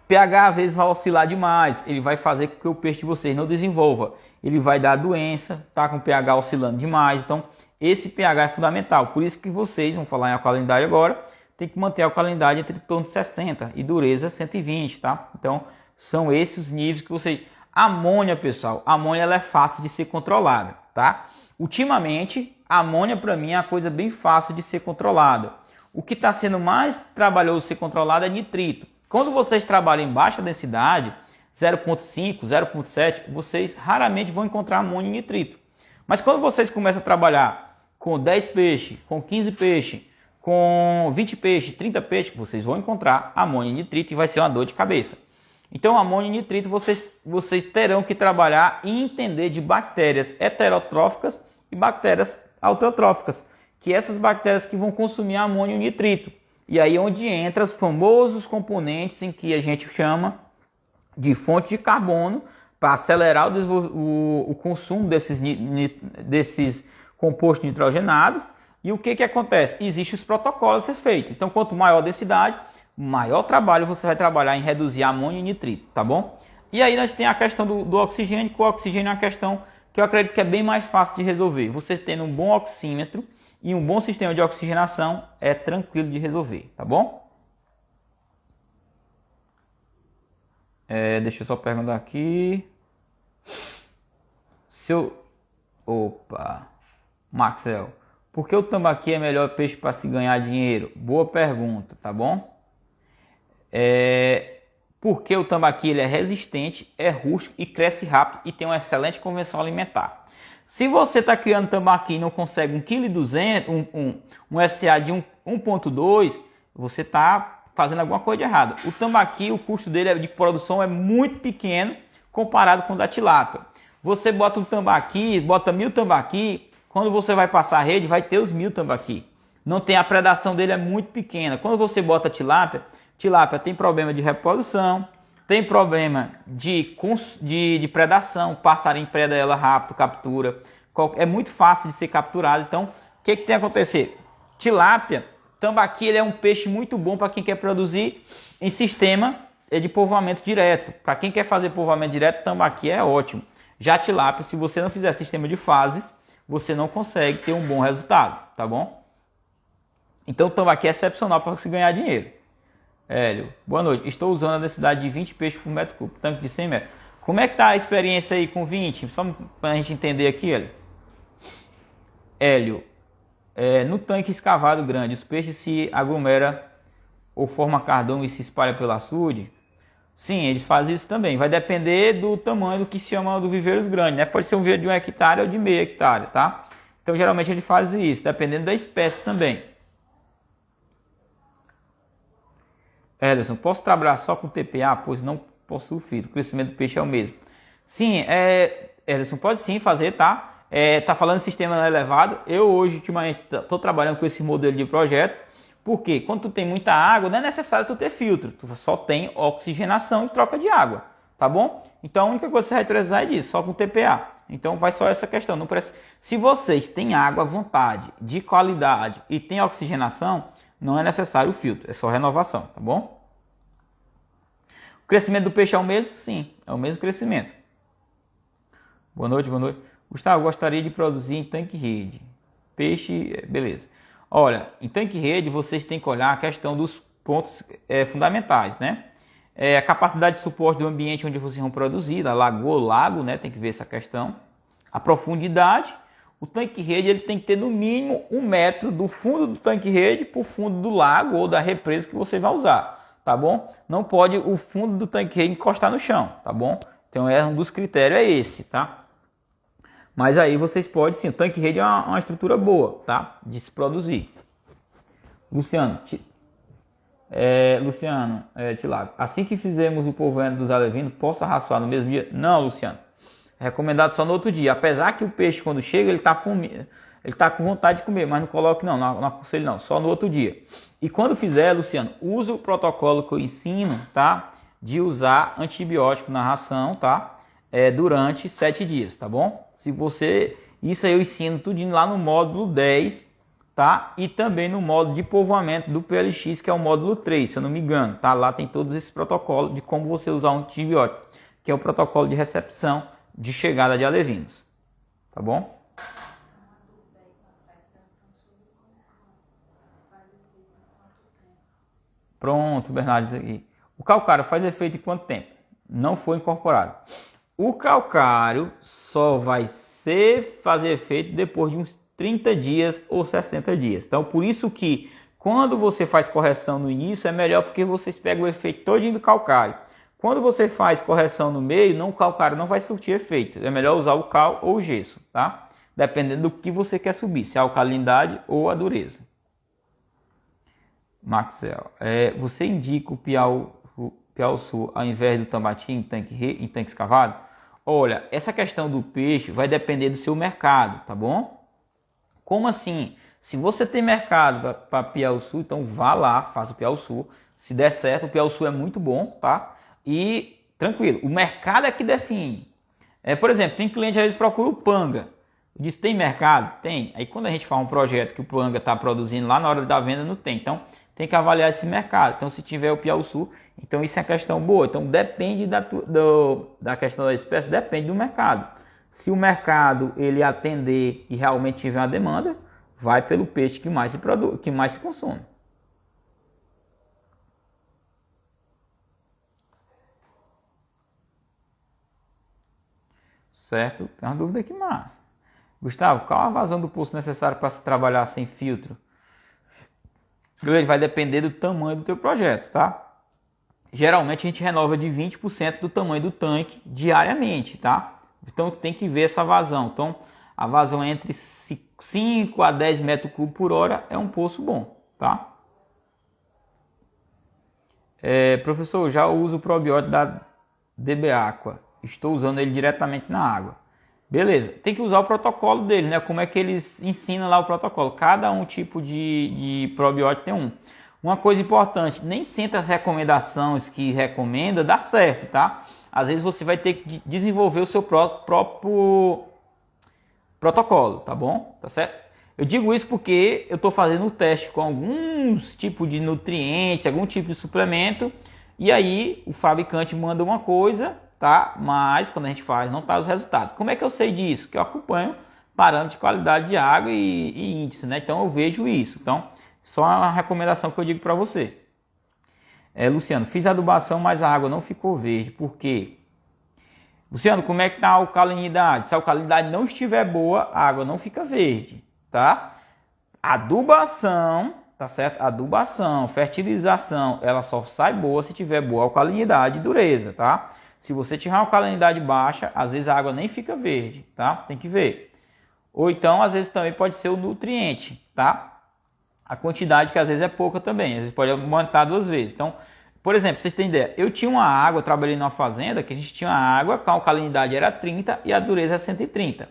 O pH às vezes vai oscilar demais, ele vai fazer com que o peixe de vocês não desenvolva. Ele vai dar doença, tá com o pH oscilando demais. Então, esse pH é fundamental. Por isso que vocês, vamos falar em alcalinidade agora, tem que manter a alcalinidade entre torno de 60 e dureza 120, tá? Então, são esses os níveis que vocês... Amônia, pessoal, a amônia ela é fácil de ser controlada, tá? Ultimamente, a amônia para mim é uma coisa bem fácil de ser controlada. O que está sendo mais trabalhoso de ser controlado é nitrito. Quando vocês trabalham em baixa densidade, 0,5, 0,7, vocês raramente vão encontrar amônia e nitrito. Mas quando vocês começam a trabalhar com 10 peixes, com 15 peixes, com 20 peixes, 30 peixes, vocês vão encontrar amônia e nitrito e vai ser uma dor de cabeça. Então, amônia e nitrito vocês terão que trabalhar e entender de bactérias heterotróficas e bactérias autotróficas, que essas bactérias que vão consumir amônio e nitrito. E aí é onde entra os famosos componentes em que a gente chama de fonte de carbono para acelerar o consumo desses compostos nitrogenados. E o que acontece? Existem os protocolos a ser feito. Então, quanto maior a densidade, maior trabalho você vai trabalhar em reduzir amônio e nitrito, tá bom? E aí nós temos a questão do oxigênio, que o oxigênio é uma questão que eu acredito que é bem mais fácil de resolver. Você tendo um bom oxímetro e um bom sistema de oxigenação é tranquilo de resolver, tá bom? Deixa eu só perguntar aqui. Opa, Maxwell, por que o tambaqui é melhor peixe para se ganhar dinheiro? Boa pergunta, tá bom? Porque o tambaqui ele é resistente, é rústico e cresce rápido e tem uma excelente convenção alimentar. Se você está criando tambaqui e não consegue 1,2 kg, um FCA de 1,2, você está fazendo alguma coisa de errado. O tambaqui, o custo dele de produção é muito pequeno comparado com o da tilápia. Você bota um tambaqui, bota 1.000 tambaqui, quando você vai passar a rede, vai ter os 1.000 tambaqui. Não tem, a predação dele é muito pequena. Quando você bota tilápia tem problema de reprodução, tem problema de predação, o passarinho preda ela rápido, captura. É muito fácil de ser capturado. Então, o que tem que acontecer? Tilápia, tambaqui, ele é um peixe muito bom para quem quer produzir em sistema de povoamento direto. Para quem quer fazer povoamento direto, tambaqui é ótimo. Já tilápia, se você não fizer sistema de fases, você não consegue ter um bom resultado, tá bom? Então, o tambaqui é excepcional para se ganhar dinheiro. Hélio, boa noite. Estou usando a densidade de 20 peixes por metro cúbico, tanque de 100 metros. Como é que está a experiência aí com 20? Só para a gente entender aqui, Hélio. Hélio, no tanque escavado grande, os peixes se aglomeram ou formam cardume e se espalham pelo açude? Sim, eles fazem isso também. Vai depender do tamanho do que se chama do viveiros grande, né? Pode ser um viveiro de 1 hectare ou de meio hectare, tá? Então, geralmente, ele faz isso, dependendo da espécie também. Ederson, posso trabalhar só com TPA, pois não possuo filtro, o crescimento do peixe é o mesmo. Sim, Ederson, pode sim fazer, tá? Tá falando de sistema elevado. Eu hoje, ultimamente, estou trabalhando com esse modelo de projeto, porque quando tu tem muita água, não é necessário tu ter filtro, tu só tem oxigenação e troca de água, tá bom? Então, a única coisa que você vai precisar é disso, só com TPA. Então, vai só essa questão. Não precisa... Se vocês têm água à vontade, de qualidade e tem oxigenação, não é necessário o filtro, é só renovação, tá bom? O crescimento do peixe é o mesmo? Sim, é o mesmo crescimento. Boa noite, boa noite. Gustavo, gostaria de produzir em tanque-rede. Peixe, beleza. Olha, em tanque-rede vocês têm que olhar a questão dos pontos fundamentais, né? A capacidade de suporte do ambiente onde vocês vão produzir, da lagoa, lago, né? Tem que ver essa questão. A profundidade. O tanque-rede ele tem que ter no mínimo 1 metro do fundo do tanque-rede para o fundo do lago ou da represa que você vai usar, tá bom? Não pode o fundo do tanque-rede encostar no chão, tá bom? Então, um dos critérios é esse, tá? Mas aí vocês podem sim, o tanque-rede é uma estrutura boa, tá? De se produzir. Luciano, Tilago, assim que fizermos o povoamento dos alevinos, posso arraçoar no mesmo dia? Não, Luciano. É recomendado só no outro dia. Apesar que o peixe, quando chega, ele está com vontade de comer, mas não coloque não aconselho não, só no outro dia. E quando fizer, Luciano, use o protocolo que eu ensino, tá? De usar antibiótico na ração, tá? Durante 7 dias, tá bom? Isso aí eu ensino tudo lá no módulo 10, tá? E também no módulo de povoamento do PLX, que é o módulo 3, se eu não me engano, tá? Lá tem todos esses protocolos de como você usar um antibiótico, que é o protocolo de recepção de chegada de alevinos, tá bom? Pronto, Bernardo, aqui. O calcário faz efeito em quanto tempo? Não foi incorporado. O calcário só vai fazer efeito depois de uns 30 dias ou 60 dias. Então, por isso que quando você faz correção no início, é melhor porque vocês pegam o efeito todinho do calcário. Quando você faz correção no meio, o calcário não vai surtir efeito. É melhor usar o cal ou o gesso, tá? Dependendo do que você quer subir, se é a alcalinidade ou a dureza. Maxwell, você indica o Piauçu ao invés do tambaqui em tanque escavado? Olha, essa questão do peixe vai depender do seu mercado, tá bom? Como assim? Se você tem mercado para Piauçu, então vá lá, faça o Piauçu. Se der certo, o Piauçu é muito bom, tá? E tranquilo, o mercado é que define. Por exemplo, tem cliente às vezes procura o Panga. Diz, tem mercado? Tem. Aí quando a gente faz um projeto que o Panga está produzindo lá na hora da venda, não tem. Então tem que avaliar esse mercado. Então se tiver o Piauçu, então isso é questão boa. Então depende da questão da espécie, depende do mercado. Se o mercado ele atender e realmente tiver uma demanda, vai pelo peixe que mais se produz, que mais se consome. Certo? Tem uma dúvida aqui massa. Gustavo, qual a vazão do poço necessária para se trabalhar sem filtro? Ele vai depender do tamanho do teu projeto, tá? Geralmente a gente renova de 20% do tamanho do tanque diariamente, tá? Então tem que ver essa vazão. Então a vazão entre 5 a 10 metros cúbicos por hora é um poço bom, tá? Professor, já uso o probiótico da DB Aqua. Estou usando ele diretamente na água. Beleza, tem que usar o protocolo dele, né? Como é que eles ensinam lá o protocolo. Cada um tipo de probiótico tem um. Uma coisa importante, nem sempre as recomendações que recomenda dá certo, tá? Às vezes você vai ter que desenvolver o seu próprio protocolo, tá bom? Tá certo? Eu digo isso porque eu estou fazendo o teste com alguns tipos de nutrientes, algum tipo de suplemento, e aí o fabricante manda uma coisa, tá? Mas quando a gente faz, não tá os resultados. Como é que eu sei disso? Que eu acompanho parâmetros de qualidade de água e índice, né? Então eu vejo isso. Então, só uma recomendação que eu digo para você. Luciano, fiz adubação, mas a água não ficou verde. Por quê? Luciano, como é que está a alcalinidade? Se a alcalinidade não estiver boa, a água não fica verde, tá? Adubação, tá certo? Adubação, fertilização, ela só sai boa se tiver boa alcalinidade e dureza, tá? Se você tiver uma alcalinidade baixa, às vezes a água nem fica verde, tá? Tem que ver. Ou então, às vezes também pode ser o nutriente, tá? A quantidade que às vezes é pouca também, às vezes pode aumentar 2 vezes. Então, por exemplo, pra vocês terem ideia, eu tinha uma água, eu trabalhei numa fazenda que a gente tinha uma água com a alcalinidade era 30 e a dureza era 130.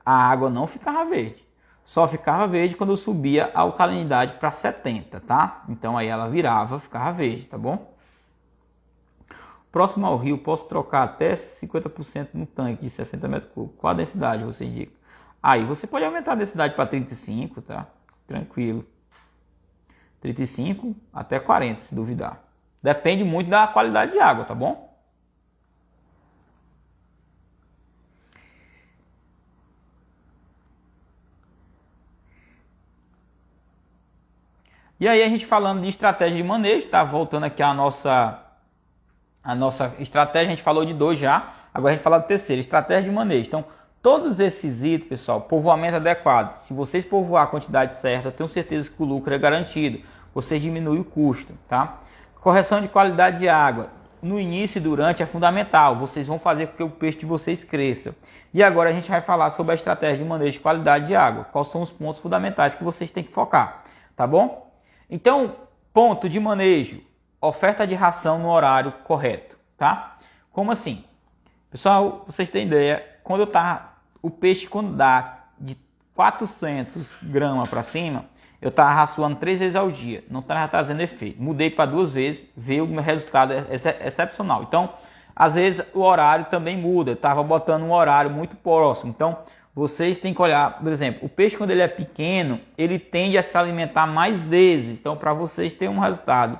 A água não ficava verde. Só ficava verde quando eu subia a alcalinidade para 70, tá? Então aí ela virava, ficava verde, tá bom? Próximo ao rio, posso trocar até 50% no tanque de 60 metros cúbicos. Qual a densidade você indica? Aí você pode aumentar a densidade para 35, tá? Tranquilo. 35 até 40, se duvidar. Depende muito da qualidade de água, tá bom? E aí a gente falando de estratégia de manejo, tá? Voltando aqui a nossa estratégia, a gente falou de 2 já. Agora a gente fala do terceiro, estratégia de manejo. Então, todos esses itens, pessoal, povoamento adequado. Se vocês povoar a quantidade certa, eu tenho certeza que o lucro é garantido. Vocês diminuem o custo, tá? Correção de qualidade de água. No início e durante é fundamental. Vocês vão fazer com que o peixe de vocês cresça. E agora a gente vai falar sobre a estratégia de manejo de qualidade de água. Quais são os pontos fundamentais que vocês têm que focar, tá bom? Então, ponto de manejo. Oferta de ração no horário correto, tá? Como assim? Pessoal, vocês têm ideia, o peixe quando dá de 400 gramas para cima, eu estava raçoando 3 vezes ao dia, não estava trazendo efeito. Mudei para 2 vezes, veio o meu resultado excepcional. Então, às vezes o horário também muda, eu estava botando um horário muito próximo. Então, vocês têm que olhar, por exemplo, o peixe quando ele é pequeno, ele tende a se alimentar mais vezes. Então, para vocês terem um resultado,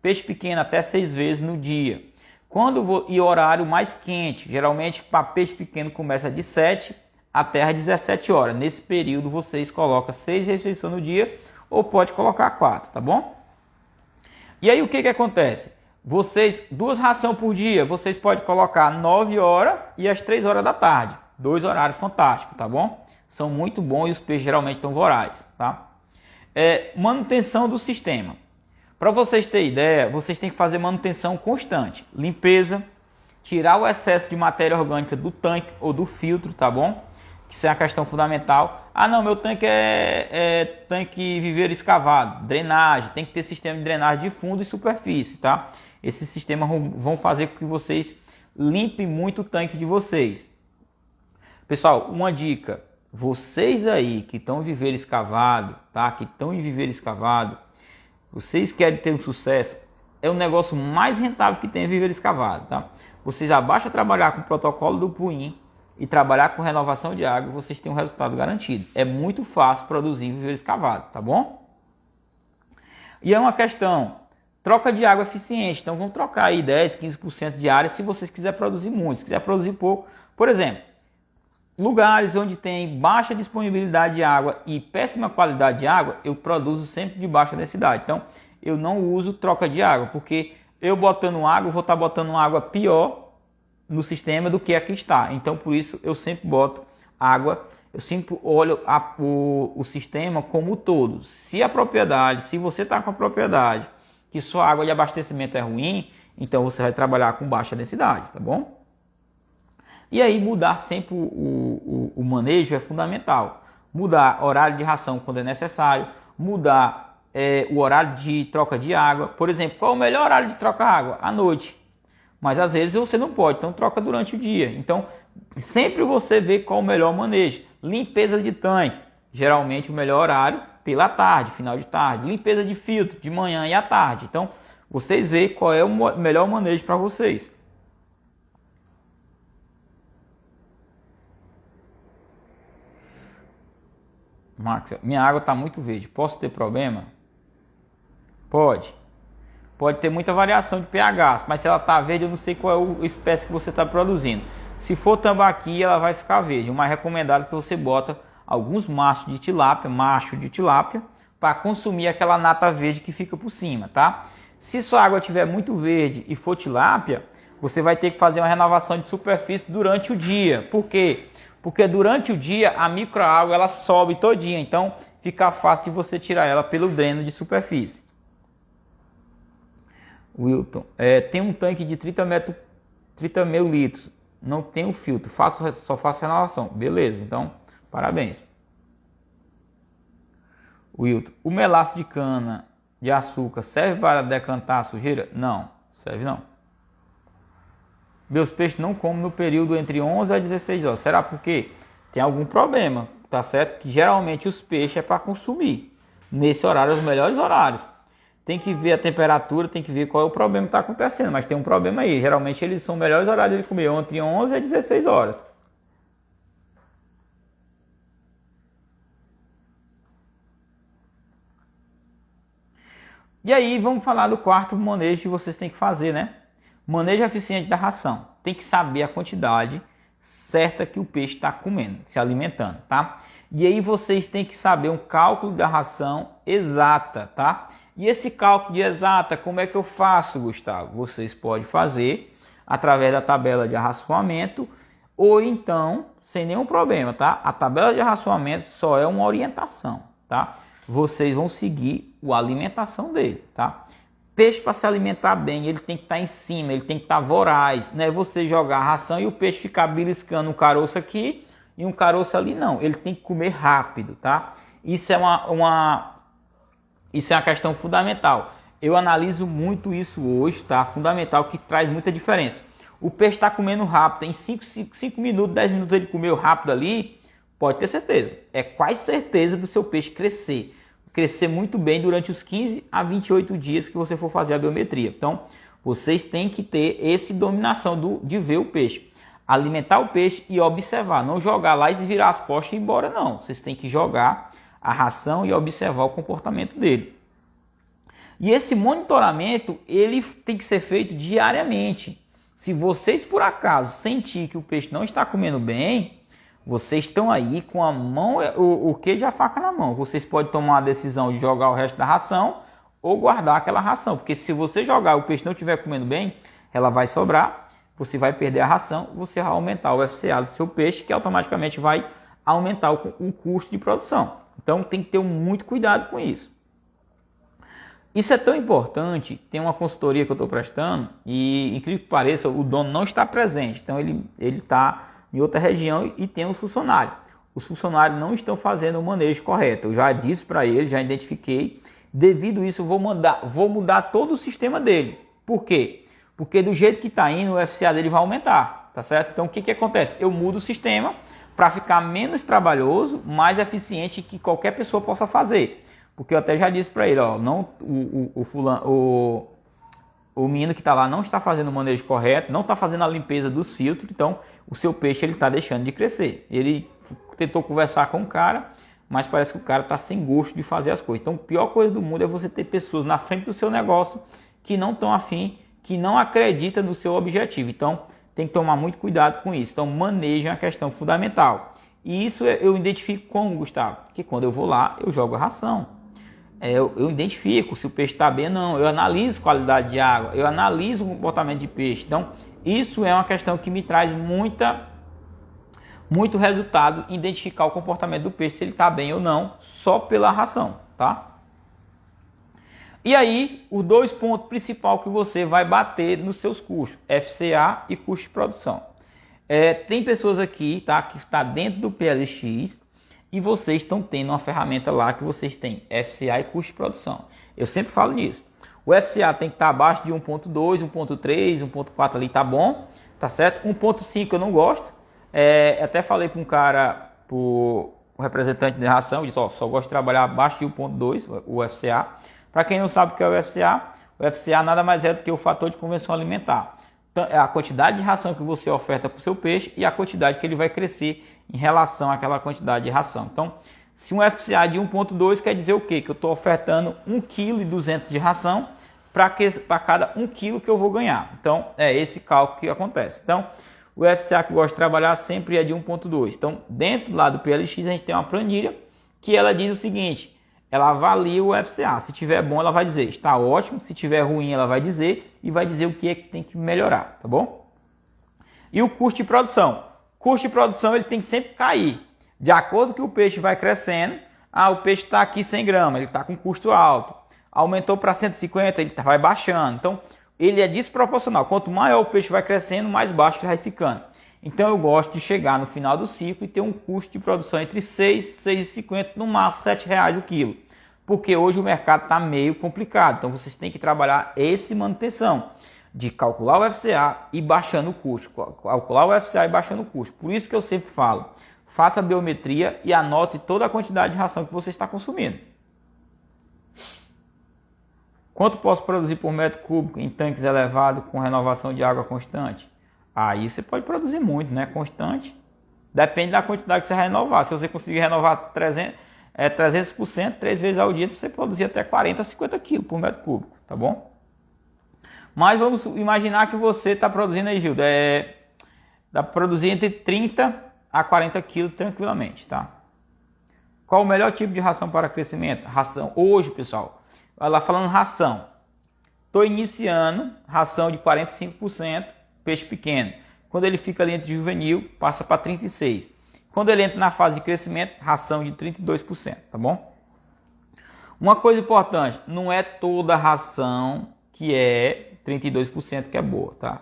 peixe pequeno até 6 vezes no dia. E horário mais quente, geralmente para peixe pequeno começa de 7 até às 17 horas. Nesse período vocês colocam 6 refeições no dia ou pode colocar 4, tá bom? E aí o que acontece? Vocês, 2 rações por dia, vocês podem colocar 9 horas e às 3 horas da tarde. 2 horários fantásticos, tá bom? São muito bons e os peixes geralmente estão vorazes, tá? Manutenção do sistema. Para vocês terem ideia, vocês têm que fazer manutenção constante. Limpeza, tirar o excesso de matéria orgânica do tanque ou do filtro, tá bom? Isso é uma questão fundamental. Ah não, meu tanque é tanque viveiro escavado. Drenagem, tem que ter sistema de drenagem de fundo e superfície, tá? Esses sistemas vão fazer com que vocês limpem muito o tanque de vocês. Pessoal, uma dica. Vocês aí que estão em viveiro escavado, tá? Que estão em viveiro escavado, vocês querem ter um sucesso, é o negócio mais rentável que tem viveiro escavado, tá? Vocês abaixam a trabalhar com o protocolo do Puim e trabalhar com renovação de água, vocês têm um resultado garantido. É muito fácil produzir viveiro escavado, tá bom? E é uma questão, troca de água eficiente. Então vamos trocar aí 10, 15% de área se vocês quiserem produzir muito. Se quiser produzir pouco, por exemplo, Lugares onde tem baixa disponibilidade de água e péssima qualidade de água, eu produzo sempre de baixa densidade. Então, eu não uso troca de água, porque eu botando água, eu vou estar botando água pior no sistema do que aqui está. Então, por isso, eu sempre boto água, eu sempre olho o sistema como um todo. Se a propriedade, se você está com a propriedade que sua água de abastecimento é ruim, então você vai trabalhar com baixa densidade, tá bom? E aí mudar sempre o manejo é fundamental. Mudar horário de ração quando é necessário, mudar o horário de troca de água. Por exemplo, qual é o melhor horário de trocar água? À noite. Mas às vezes você não pode, então troca durante o dia. Então sempre você vê qual é o melhor manejo. Limpeza de tanque, geralmente o melhor horário pela tarde, final de tarde. Limpeza de filtro, de manhã e à tarde. Então vocês veem qual é o melhor manejo para vocês. Max, minha água está muito verde, posso ter problema? Pode. Pode ter muita variação de pH, mas se ela está verde, eu não sei qual é a espécie que você está produzindo. Se for tambaqui, ela vai ficar verde. O mais recomendado é que você bota alguns macho de tilápia, para consumir aquela nata verde que fica por cima, tá? Se sua água estiver muito verde e for tilápia, você vai ter que fazer uma renovação de superfície durante o dia. Por quê? Porque durante o dia a microágua ela sobe todinha, então fica fácil de você tirar ela pelo dreno de superfície. Wilton, tem um tanque de 30 mil litros, não tem um filtro, só faço renovação. Beleza, então parabéns. Wilton, o melaço de cana de açúcar serve para decantar a sujeira? Não, serve não. Meus peixes não comem no período entre 11 a 16 horas. Será porque tem algum problema, tá certo? Que geralmente os peixes é para consumir. Nesse horário, os melhores horários. Tem que ver a temperatura, tem que ver qual é o problema que está acontecendo. Mas tem um problema aí. Geralmente eles são melhores horários de comer entre 11 a 16 horas. E aí vamos falar do quarto manejo que vocês têm que fazer, né? Manejo eficiente da ração. Tem que saber a quantidade certa que o peixe está comendo, se alimentando, tá? E aí vocês têm que saber um cálculo da ração exata, tá? E esse cálculo de exata, como é que eu faço, Gustavo? Vocês podem fazer através da tabela de arraçoamento ou então, sem nenhum problema, tá? A tabela de arraçoamento só é uma orientação, tá? Vocês vão seguir a alimentação dele, tá? Peixe para se alimentar bem, ele tem que estar em cima, ele tem que estar voraz. Não é você jogar a ração e o peixe ficar beliscando um caroço aqui e um caroço ali, não. Ele tem que comer rápido, tá? Isso é uma questão fundamental. Eu analiso muito isso hoje, tá? Fundamental, que traz muita diferença. O peixe está comendo rápido, em 5 minutos, 10 minutos ele comeu rápido ali, pode ter certeza. É quase certeza do seu peixe crescer muito bem durante os 15 a 28 dias que você for fazer a biometria. Então, vocês têm que ter essa dominação de ver o peixe. Alimentar o peixe e observar. Não jogar lá e virar as costas e ir embora, não. Vocês têm que jogar a ração e observar o comportamento dele. E esse monitoramento, ele tem que ser feito diariamente. Se vocês, por acaso, sentir que o peixe não está comendo bem, vocês estão aí com a mão, o queijo e a faca na mão. Vocês podem tomar a decisão de jogar o resto da ração ou guardar aquela ração. Porque se você jogar e o peixe não estiver comendo bem, ela vai sobrar, você vai perder a ração, você vai aumentar o FCA do seu peixe, que automaticamente vai aumentar o custo de produção. Então tem que ter muito cuidado com isso. Isso é tão importante, tem uma consultoria que eu estou prestando e, incrível que pareça, o dono não está presente. Então ele está em outra região e tem um funcionário. Os funcionários não estão fazendo o manejo correto. Eu já disse para ele, já identifiquei. Devido a isso, eu vou mudar todo o sistema dele. Por quê? Porque do jeito que está indo, o FCA dele vai aumentar, tá certo? Então o que acontece? Eu mudo o sistema para ficar menos trabalhoso, mais eficiente que qualquer pessoa possa fazer. Porque eu até já disse para ele, ó, não, o menino que está lá não está fazendo o manejo correto, não está fazendo a limpeza dos filtros, então o seu peixe está deixando de crescer. Ele tentou conversar com o cara, mas parece que o cara está sem gosto de fazer as coisas. Então a pior coisa do mundo é você ter pessoas na frente do seu negócio que não estão afim, que não acreditam no seu objetivo. Então tem que tomar muito cuidado com isso. Então, manejo é uma questão fundamental. E isso eu identifico como, Gustavo? Que quando eu vou lá, eu jogo a ração. Eu identifico se o peixe está bem ou não. Eu analiso a qualidade de água. Eu analiso o comportamento de peixe. Então, isso é uma questão que me traz muito resultado, identificar o comportamento do peixe, se ele está bem ou não, só pela ração, tá? E aí, os dois pontos principais que você vai bater nos seus custos, FCA e custo de produção. Tem pessoas aqui, tá, que está dentro do PLX e vocês estão tendo uma ferramenta lá que vocês têm FCA e custo de produção. Eu sempre falo nisso. O FCA tem que estar abaixo de 1.2, 1.3, 1.4 ali, tá bom, tá certo? 1.5 eu não gosto. Até falei para um cara, o representante de ração, ele disse, só gosto de trabalhar abaixo de 1.2, o FCA. Para quem não sabe o que é o FCA nada mais é do que o fator de conversão alimentar. Então, é a quantidade de ração que você oferta para o seu peixe e a quantidade que ele vai crescer em relação àquela quantidade de ração. Então, se um FCA de 1.2 quer dizer o quê? Que eu estou ofertando 1,2 kg de ração para cada 1 kg que eu vou ganhar. Então, é esse cálculo que acontece. Então, o FCA que eu gosto de trabalhar sempre é de 1.2. Então, dentro lá do PLX, a gente tem uma planilha que ela diz o seguinte, ela avalia o FCA. Se tiver bom, ela vai dizer, está ótimo. Se tiver ruim, ela vai dizer e vai dizer o que é que tem que melhorar, tá bom? E o custo de produção. O custo de produção ele tem que sempre cair. De acordo com que o peixe vai crescendo, o peixe está aqui 100 gramas, ele está com custo alto. Aumentou para 150, ele vai baixando. Então, ele é desproporcional. Quanto maior o peixe vai crescendo, mais baixo ele vai ficando. Então eu gosto de chegar no final do ciclo e ter um custo de produção entre 6 e 6,50, no máximo R$ 7,00 o quilo. Porque hoje o mercado está meio complicado. Então vocês têm que trabalhar essa manutenção de calcular o FCA e baixando o custo. Calcular o FCA e baixando o custo. Por isso que eu sempre falo, faça a biometria e anote toda a quantidade de ração que você está consumindo. Quanto posso produzir por metro cúbico em tanques elevados com renovação de água constante? Aí você pode produzir muito, né? Constante. Depende da quantidade que você vai renovar. Se você conseguir renovar 300%, 3 vezes ao dia, você produzir até 40 a 50 kg por metro cúbico, tá bom? Mas vamos imaginar que você está produzindo aí, Gildo, dá para produzir entre 30 a 40 kg tranquilamente, tá? Qual o melhor tipo de ração para crescimento? Ração, hoje, pessoal, lá falando ração, estou iniciando ração de 45%, peixe pequeno. Quando ele fica ali entre juvenil, passa para 36%. Quando ele entra na fase de crescimento, ração de 32%, tá bom? Uma coisa importante, não é toda ração que é 32% que é boa, tá?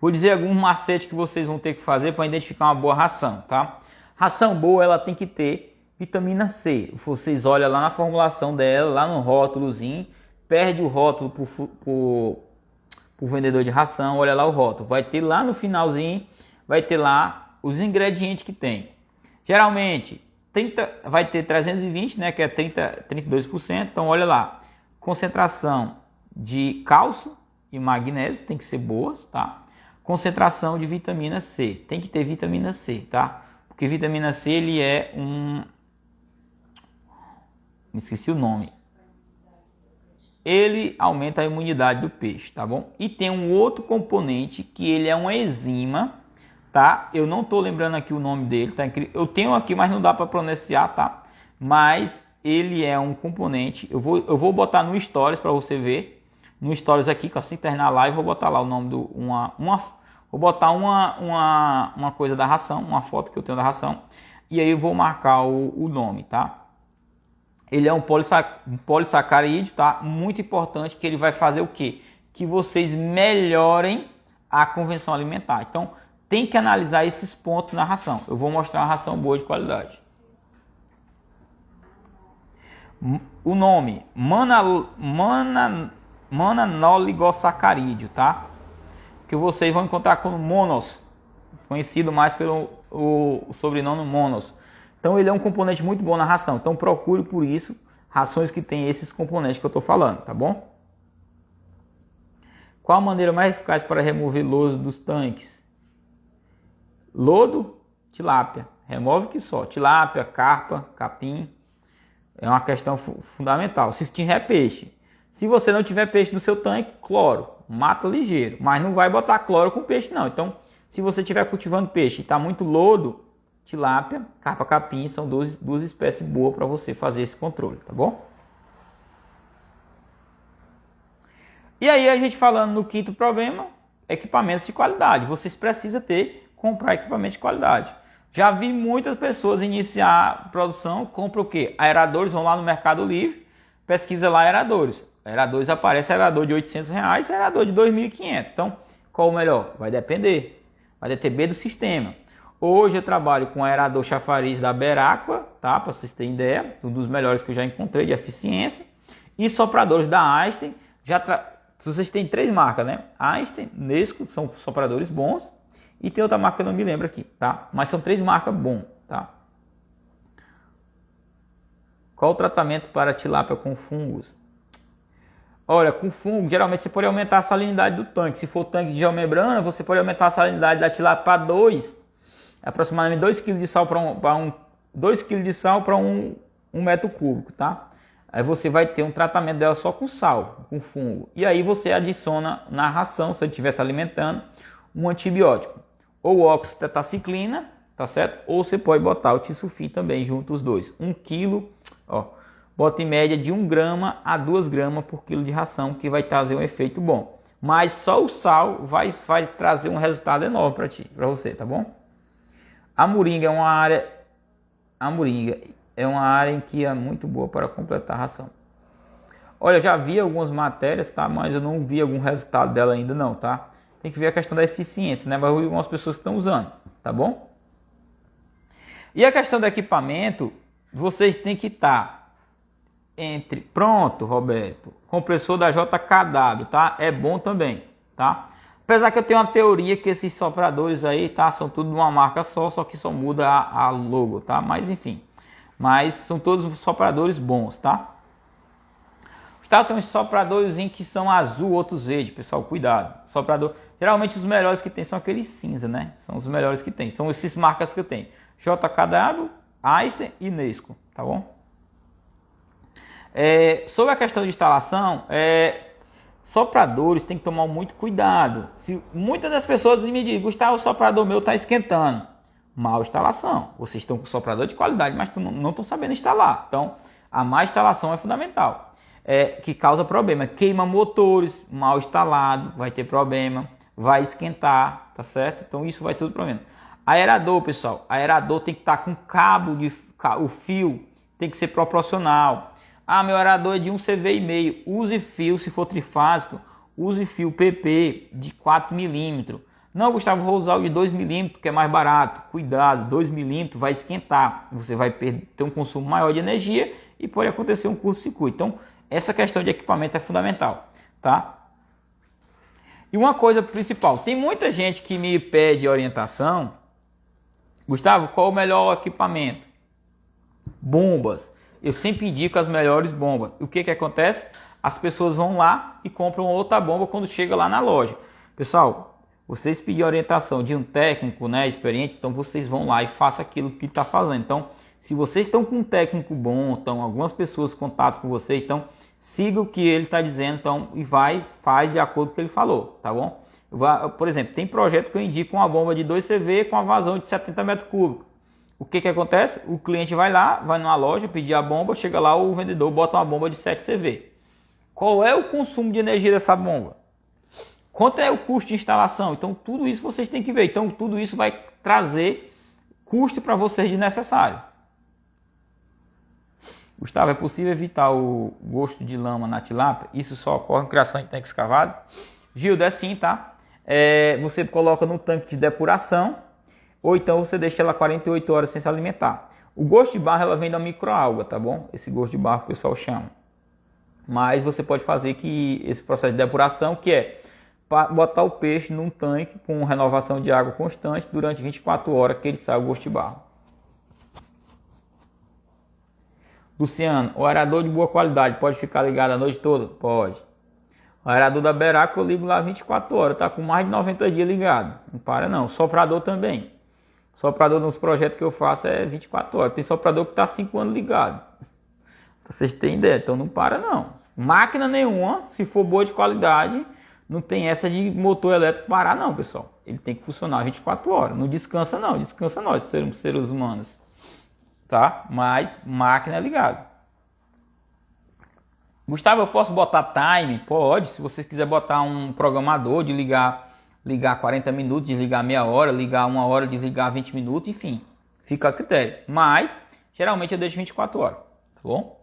Vou dizer alguns macetes que vocês vão ter que fazer para identificar uma boa ração, tá? Ração boa, ela tem que ter vitamina C. Vocês olham lá na formulação dela, lá no rótulozinho, perde o rótulo pro vendedor de ração, olha lá o rótulo. Vai ter lá no finalzinho, vai ter lá os ingredientes que tem. Geralmente, vai ter 320, né, que é 32%. Então, olha lá. Concentração de cálcio e magnésio, tem que ser boas, tá? Concentração de vitamina C. Tem que ter vitamina C, tá? Porque vitamina C, ele é me esqueci o nome. Ele aumenta a imunidade do peixe, tá bom? E tem um outro componente que ele é uma enzima, tá? Eu não tô lembrando aqui o nome dele, tá? Eu tenho aqui, mas não dá para pronunciar, tá? Mas ele é um componente, eu vou botar no Stories para você ver, no Stories aqui, que assim terminar a live, vou botar lá o nome vou botar uma coisa da ração, uma foto que eu tenho da ração, e aí eu vou marcar o nome, tá? Ele é um polissacarídeo, tá? Muito importante, que ele vai fazer o quê? Que vocês melhorem a convenção alimentar. Então, tem que analisar esses pontos na ração. Eu vou mostrar uma ração boa de qualidade. O nome, mananoligossacarídeo, tá? Que vocês vão encontrar como monos, conhecido mais pelo sobrenome monos. Então ele é um componente muito bom na ração. Então procure por isso rações que tem esses componentes que eu estou falando, tá bom? Qual a maneira mais eficaz para remover lodo dos tanques? Lodo, tilápia. Remove que só. Tilápia, carpa, capim. É uma questão fundamental. Se tiver peixe. Se você não tiver peixe no seu tanque, cloro. mata ligeiro, mas não vai botar cloro com peixe não. Então, se você estiver cultivando peixe e está muito lodo, tilápia, carpa capim são duas espécies boas para você fazer esse controle, tá bom? E aí a gente falando no quinto problema, equipamentos de qualidade. Vocês precisam comprar equipamento de qualidade. Já vi muitas pessoas iniciar produção, compram o quê? Aeradores, vão lá no Mercado Livre, pesquisa lá aeradores. Aeradores aparece aerador de R$800, aerador de 2.500. Então, qual o melhor? Vai depender. Vai depender do sistema. Hoje eu trabalho com aerador chafariz da Beraqua, tá? Para vocês terem ideia, um dos melhores que eu já encontrei de eficiência. E sopradores da Einstein. Vocês têm 3 marcas, né? Einstein, Nesco, são sopradores bons. E tem outra marca que eu não me lembro aqui, tá? Mas são 3 marcas bons, tá? Qual o tratamento para tilápia com fungos? Olha, com fungo, geralmente você pode aumentar a salinidade do tanque. Se for tanque de geomembrana, você pode aumentar a salinidade da tilápia para 2, aproximadamente 2 kg de sal para 1 metro cúbico, tá? Aí você vai ter um tratamento dela só com sal, com fungo. E aí você adiciona na ração, se ele estiver se alimentando, um antibiótico. Ou oxitetraciclina, tá certo? Ou você pode botar o tisulfim também junto os dois. 1 kg, ó, bota em média de 1 grama a 2 gramas por quilo de ração, que vai trazer um efeito bom. Mas só o sal vai trazer um resultado enorme para você, tá bom? A moringa é uma área em que é muito boa para completar a ração. Olha, eu já vi algumas matérias, tá? Mas eu não vi algum resultado dela ainda não, tá? Tem que ver a questão da eficiência, né? Mas eu vi algumas pessoas que estão usando, tá bom? E a questão do equipamento, vocês têm que estar pronto, Roberto, compressor da JKW, tá? É bom também, tá? Apesar que eu tenho uma teoria que esses sopradores aí, tá? São tudo de uma marca só que só muda a logo, tá? Mas enfim, mas são todos sopradores bons, tá? Tem uns sopradores que são azul, outros verde, pessoal, cuidado. Soprador, geralmente os melhores que tem são aqueles cinza, né? São os melhores que tem. São essas marcas que eu tenho: JKW, Einstein e Nesco, tá bom? Sobre a questão de instalação, sopradores tem que tomar muito cuidado. Muitas das pessoas me dizem: Gustavo, o soprador meu está esquentando. Mal instalação. Vocês estão com soprador de qualidade, mas não estão sabendo instalar. Então, a má instalação é fundamental. Que causa problema. Queima motores, mal instalado, vai ter problema, vai esquentar, tá certo? Então isso vai tudo problema. Aerador, pessoal, aerador tem que estar com o fio tem que ser proporcional. Ah, meu aerador é de 1 CV e meio, use fio, se for trifásico, use fio PP de 4 milímetros. Não, Gustavo, vou usar o de 2 milímetros, que é mais barato. Cuidado, 2 milímetros vai esquentar, você vai ter um consumo maior de energia e pode acontecer um curto-circuito. Então, essa questão de equipamento é fundamental, tá? E uma coisa principal, tem muita gente que me pede orientação. Gustavo, qual o melhor equipamento? Bombas. Eu sempre indico as melhores bombas. O que acontece? As pessoas vão lá e compram outra bomba quando chega lá na loja. Pessoal, vocês pedirem orientação de um técnico, né, experiente, então vocês vão lá e façam aquilo que está fazendo. Então, se vocês estão com um técnico bom, então algumas pessoas contatam com vocês, então siga o que ele está dizendo, então, e faz de acordo com o que ele falou, tá bom? Por exemplo, tem projeto que eu indico uma bomba de 2 CV com a vazão de 70 metros cúbicos. O que acontece? O cliente vai lá, vai numa loja, pedir a bomba, chega lá, o vendedor bota uma bomba de 7 CV. Qual é o consumo de energia dessa bomba? Quanto é o custo de instalação? Então, tudo isso vocês têm que ver. Então, tudo isso vai trazer custo para vocês desnecessário. Gustavo, é possível evitar o gosto de lama na tilápia? Isso só ocorre em criação em tanque escavado? Gildo, é sim, tá? Você coloca no tanque de depuração, ou então você deixa ela 48 horas sem se alimentar. O gosto de barro, ela vem da microalga, tá bom? Esse gosto de barro que o pessoal chama. Mas você pode fazer esse processo de depuração, que é botar o peixe num tanque com renovação de água constante durante 24 horas, que ele sai o gosto de barro. Luciano, o aerador de boa qualidade pode ficar ligado a noite toda? Pode. O aerador da Beraqua eu ligo lá 24 horas, tá com mais de 90 dias ligado. Não para não. Soprador também. Soprador nos projetos que eu faço é 24 horas. Tem soprador que tá 5 anos ligado. Vocês têm ideia, então não para não. Máquina nenhuma, se for boa de qualidade, Não tem essa de motor elétrico parar não, pessoal. Ele tem que funcionar 24 horas. Não descansa não, descansa nós, seres humanos. Tá? Mas máquina é ligada. Gustavo, eu posso botar time? Pode, se você quiser botar um programador de ligar 40 minutos, desligar meia hora, ligar 1 hora, desligar 20 minutos, enfim. Fica a critério. Mas, geralmente eu deixo 24 horas, tá bom?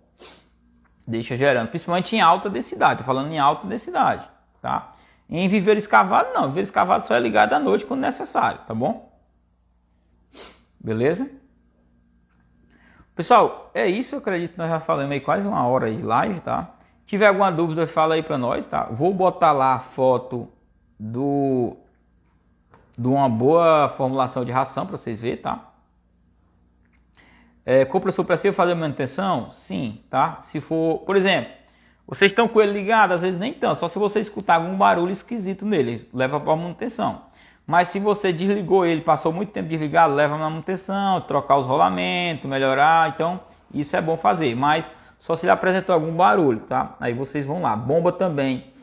Deixa gerando, principalmente em alta densidade. Tô falando em alta densidade, tá? Em viveiro escavado, não. Viveiro escavado só é ligado à noite quando necessário, tá bom? Beleza? Pessoal, é isso. Eu acredito que nós já falamos aí quase 1 hora de live, tá? Se tiver alguma dúvida, fala aí pra nós, tá? Vou botar lá a foto de uma boa formulação de ração para vocês verem, tá? Compressor precisa fazer manutenção? Sim, tá? Se for, por exemplo, vocês estão com ele ligado, às vezes nem tanto, só se você escutar algum barulho esquisito nele, leva para manutenção. Mas se você desligou ele, passou muito tempo desligado, leva na manutenção, trocar os rolamentos, melhorar, então isso é bom fazer, mas só se ele apresentou algum barulho, tá? Aí vocês vão lá. Bomba também.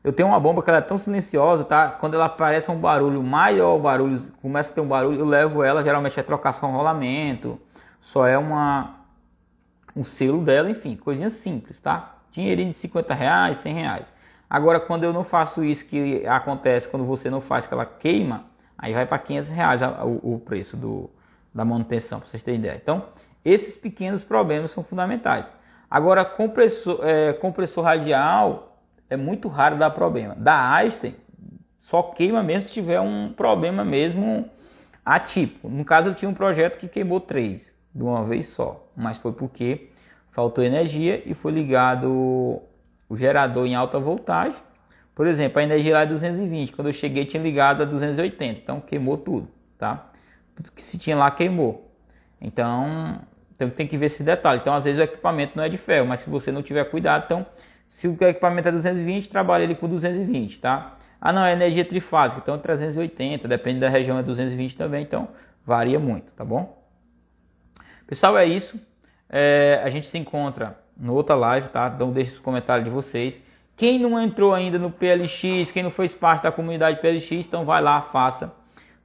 Eu tenho uma bomba que ela é tão silenciosa, tá? Quando ela aparece um barulho maior, o barulho começa a ter um barulho, eu levo ela, geralmente é trocação rolamento, só é um selo dela, enfim, coisinha simples, tá? Dinheirinho de 50 reais, 100 reais. Agora, quando eu não faço isso, que acontece quando você não faz, que ela queima, aí vai para 500 reais o preço da manutenção, para vocês terem ideia. Então, esses pequenos problemas são fundamentais. Agora, compressor radial é muito raro dar problema. Da Einstein, só queima mesmo se tiver um problema mesmo atípico. No caso, eu tinha um projeto que queimou 3 de uma vez só, mas foi porque faltou energia e foi ligado o gerador em alta voltagem. Por exemplo, a energia lá é 220, quando eu cheguei tinha ligado a 280, então queimou tudo, tá? Tudo que se tinha lá queimou. Então tem que ver esse detalhe. Então às vezes o equipamento não é de ferro, mas se você não tiver cuidado, então se o equipamento é 220, trabalha ele com 220, tá? Ah não, é energia trifásica, então 380, depende da região, é 220 também, então varia muito, tá bom? Pessoal, é isso. A gente se encontra no outra live, tá? Então deixe os comentários de vocês. Quem não entrou ainda no PLX, quem não fez parte da comunidade PLX, então vai lá, faça.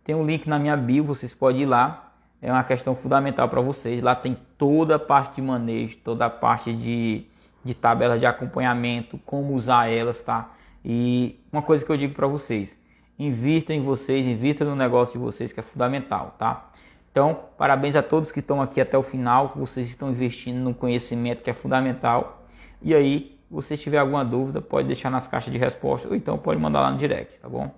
Tem um link na minha bio, vocês podem ir lá. É uma questão fundamental para vocês. Lá tem toda a parte de manejo, toda a parte de tabela de acompanhamento, como usar elas, tá? E uma coisa que eu digo para vocês, invirta em vocês, invirta no negócio de vocês, que é fundamental, tá? Então, parabéns a todos que estão aqui até o final, que vocês estão investindo no conhecimento que é fundamental. E aí, se você tiver alguma dúvida, pode deixar nas caixas de resposta, ou então pode mandar lá no direct, tá bom?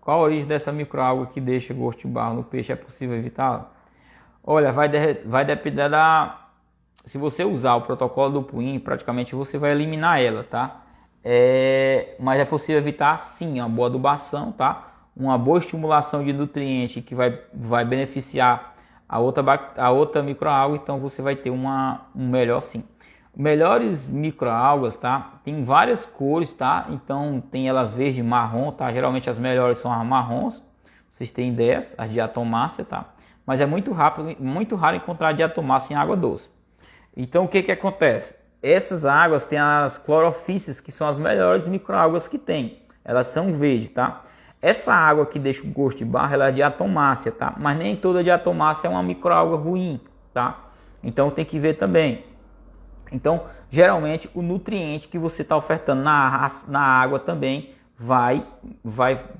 Qual a origem dessa microalga que deixa gosto de barro no peixe? É possível evitá-la? Olha, vai depender da... Se você usar o protocolo do Puin, praticamente você vai eliminar ela, tá? Mas é possível evitar sim, uma boa adubação, tá? Uma boa estimulação de nutriente que vai beneficiar a outra microalga, então você vai ter um melhor sim. Melhores microalgas, tá? Tem várias cores, tá? Então tem elas verde, marrom, tá? Geralmente as melhores são as marrons, vocês têm ideias, as diatomácea, tá? Mas é muito raro encontrar diatomácea em água doce. Então o que acontece? Essas águas têm as clorofíceas, que são as melhores microalgas que tem. Elas são verde, tá? Essa água que deixa o gosto de barro, ela é diatomácea, tá? Mas nem toda diatomácea é uma microalga ruim, tá? Então tem que ver também. Então, geralmente, o nutriente que você está ofertando na água também vai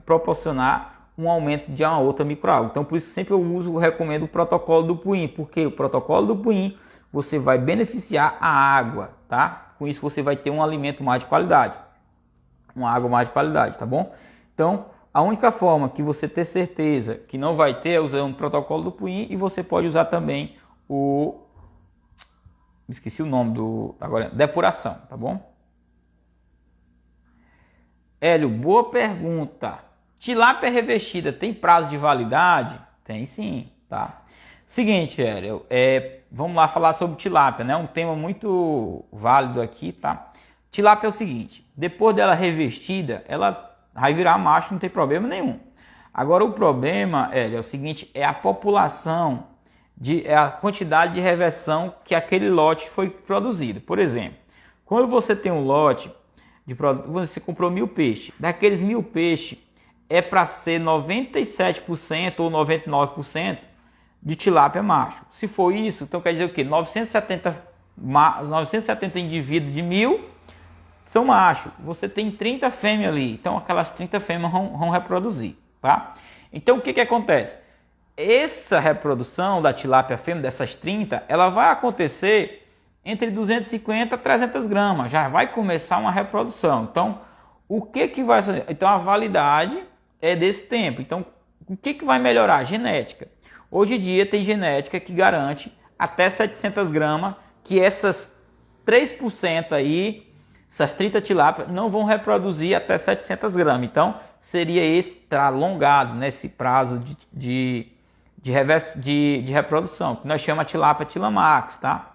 proporcionar um aumento de uma outra microalga. Então, por isso sempre eu recomendo o protocolo do Puin, porque o protocolo do Puin você vai beneficiar a água, tá? Com isso você vai ter um alimento mais de qualidade, uma água mais de qualidade, tá bom? Então, a única forma que você ter certeza que não vai ter é usando o protocolo do Puin, e você pode usar também esqueci o nome agora, depuração, tá bom? Hélio, boa pergunta. Tilápia revestida tem prazo de validade? Tem sim, tá? Seguinte, Hélio, vamos lá falar sobre tilápia, né? Um tema muito válido aqui, tá? Tilápia é o seguinte, depois dela revestida, ela vai virar macho, não tem problema nenhum. Agora o problema, Hélio, é o seguinte, é a população é a quantidade de reversão que aquele lote foi produzido. Por exemplo, quando você tem um lote, você comprou 1000 peixes, daqueles 1000 peixes é para ser 97% ou 99% de tilápia macho. Se for isso, então quer dizer o quê? 970 indivíduos de 1000 são machos. Você tem 30 fêmeas ali, então aquelas 30 fêmeas vão reproduzir, tá? Então o que acontece? Essa reprodução da tilápia fêmea, dessas 30, ela vai acontecer entre 250 a 300 gramas. Já vai começar uma reprodução. Então, o que vai fazer? Então, a validade é desse tempo. Então, o que vai melhorar? Genética. Hoje em dia, tem genética que garante até 700 gramas que essas 3% aí, essas 30 tilápias, não vão reproduzir até 700 gramas. Então, seria extra alongado nesse prazo de reprodução, que nós chamamos de tilápia tilamax, tá?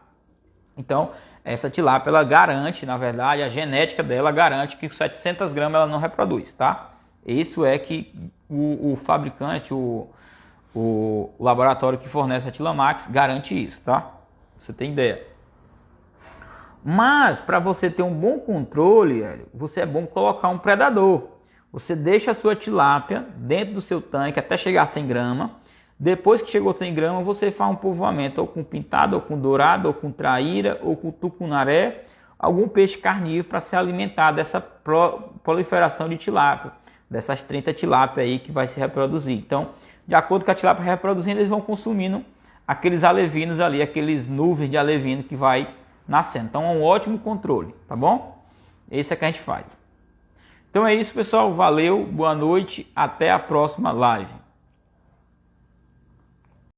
Então, essa tilápia, ela garante, na verdade, a genética dela garante que 700 gramas ela não reproduz, tá? Isso é que o fabricante, o laboratório que fornece a tilamax garante isso, tá? Você tem ideia. Mas, para você ter um bom controle, você é bom colocar um predador. Você deixa a sua tilápia dentro do seu tanque até chegar a 100 gramas. Depois que chegou a 100 gramas, você faz um povoamento ou com pintado, ou com dourado, ou com traíra, ou com tucunaré, algum peixe carnívoro para se alimentar dessa proliferação de tilápia, dessas 30 tilápias aí que vai se reproduzir. Então, de acordo com a tilápia reproduzindo, eles vão consumindo aqueles alevinos ali, aqueles nuvens de alevino que vai nascendo. Então, é um ótimo controle, tá bom? Esse é que a gente faz. Então é isso, pessoal. Valeu, boa noite, até a próxima live.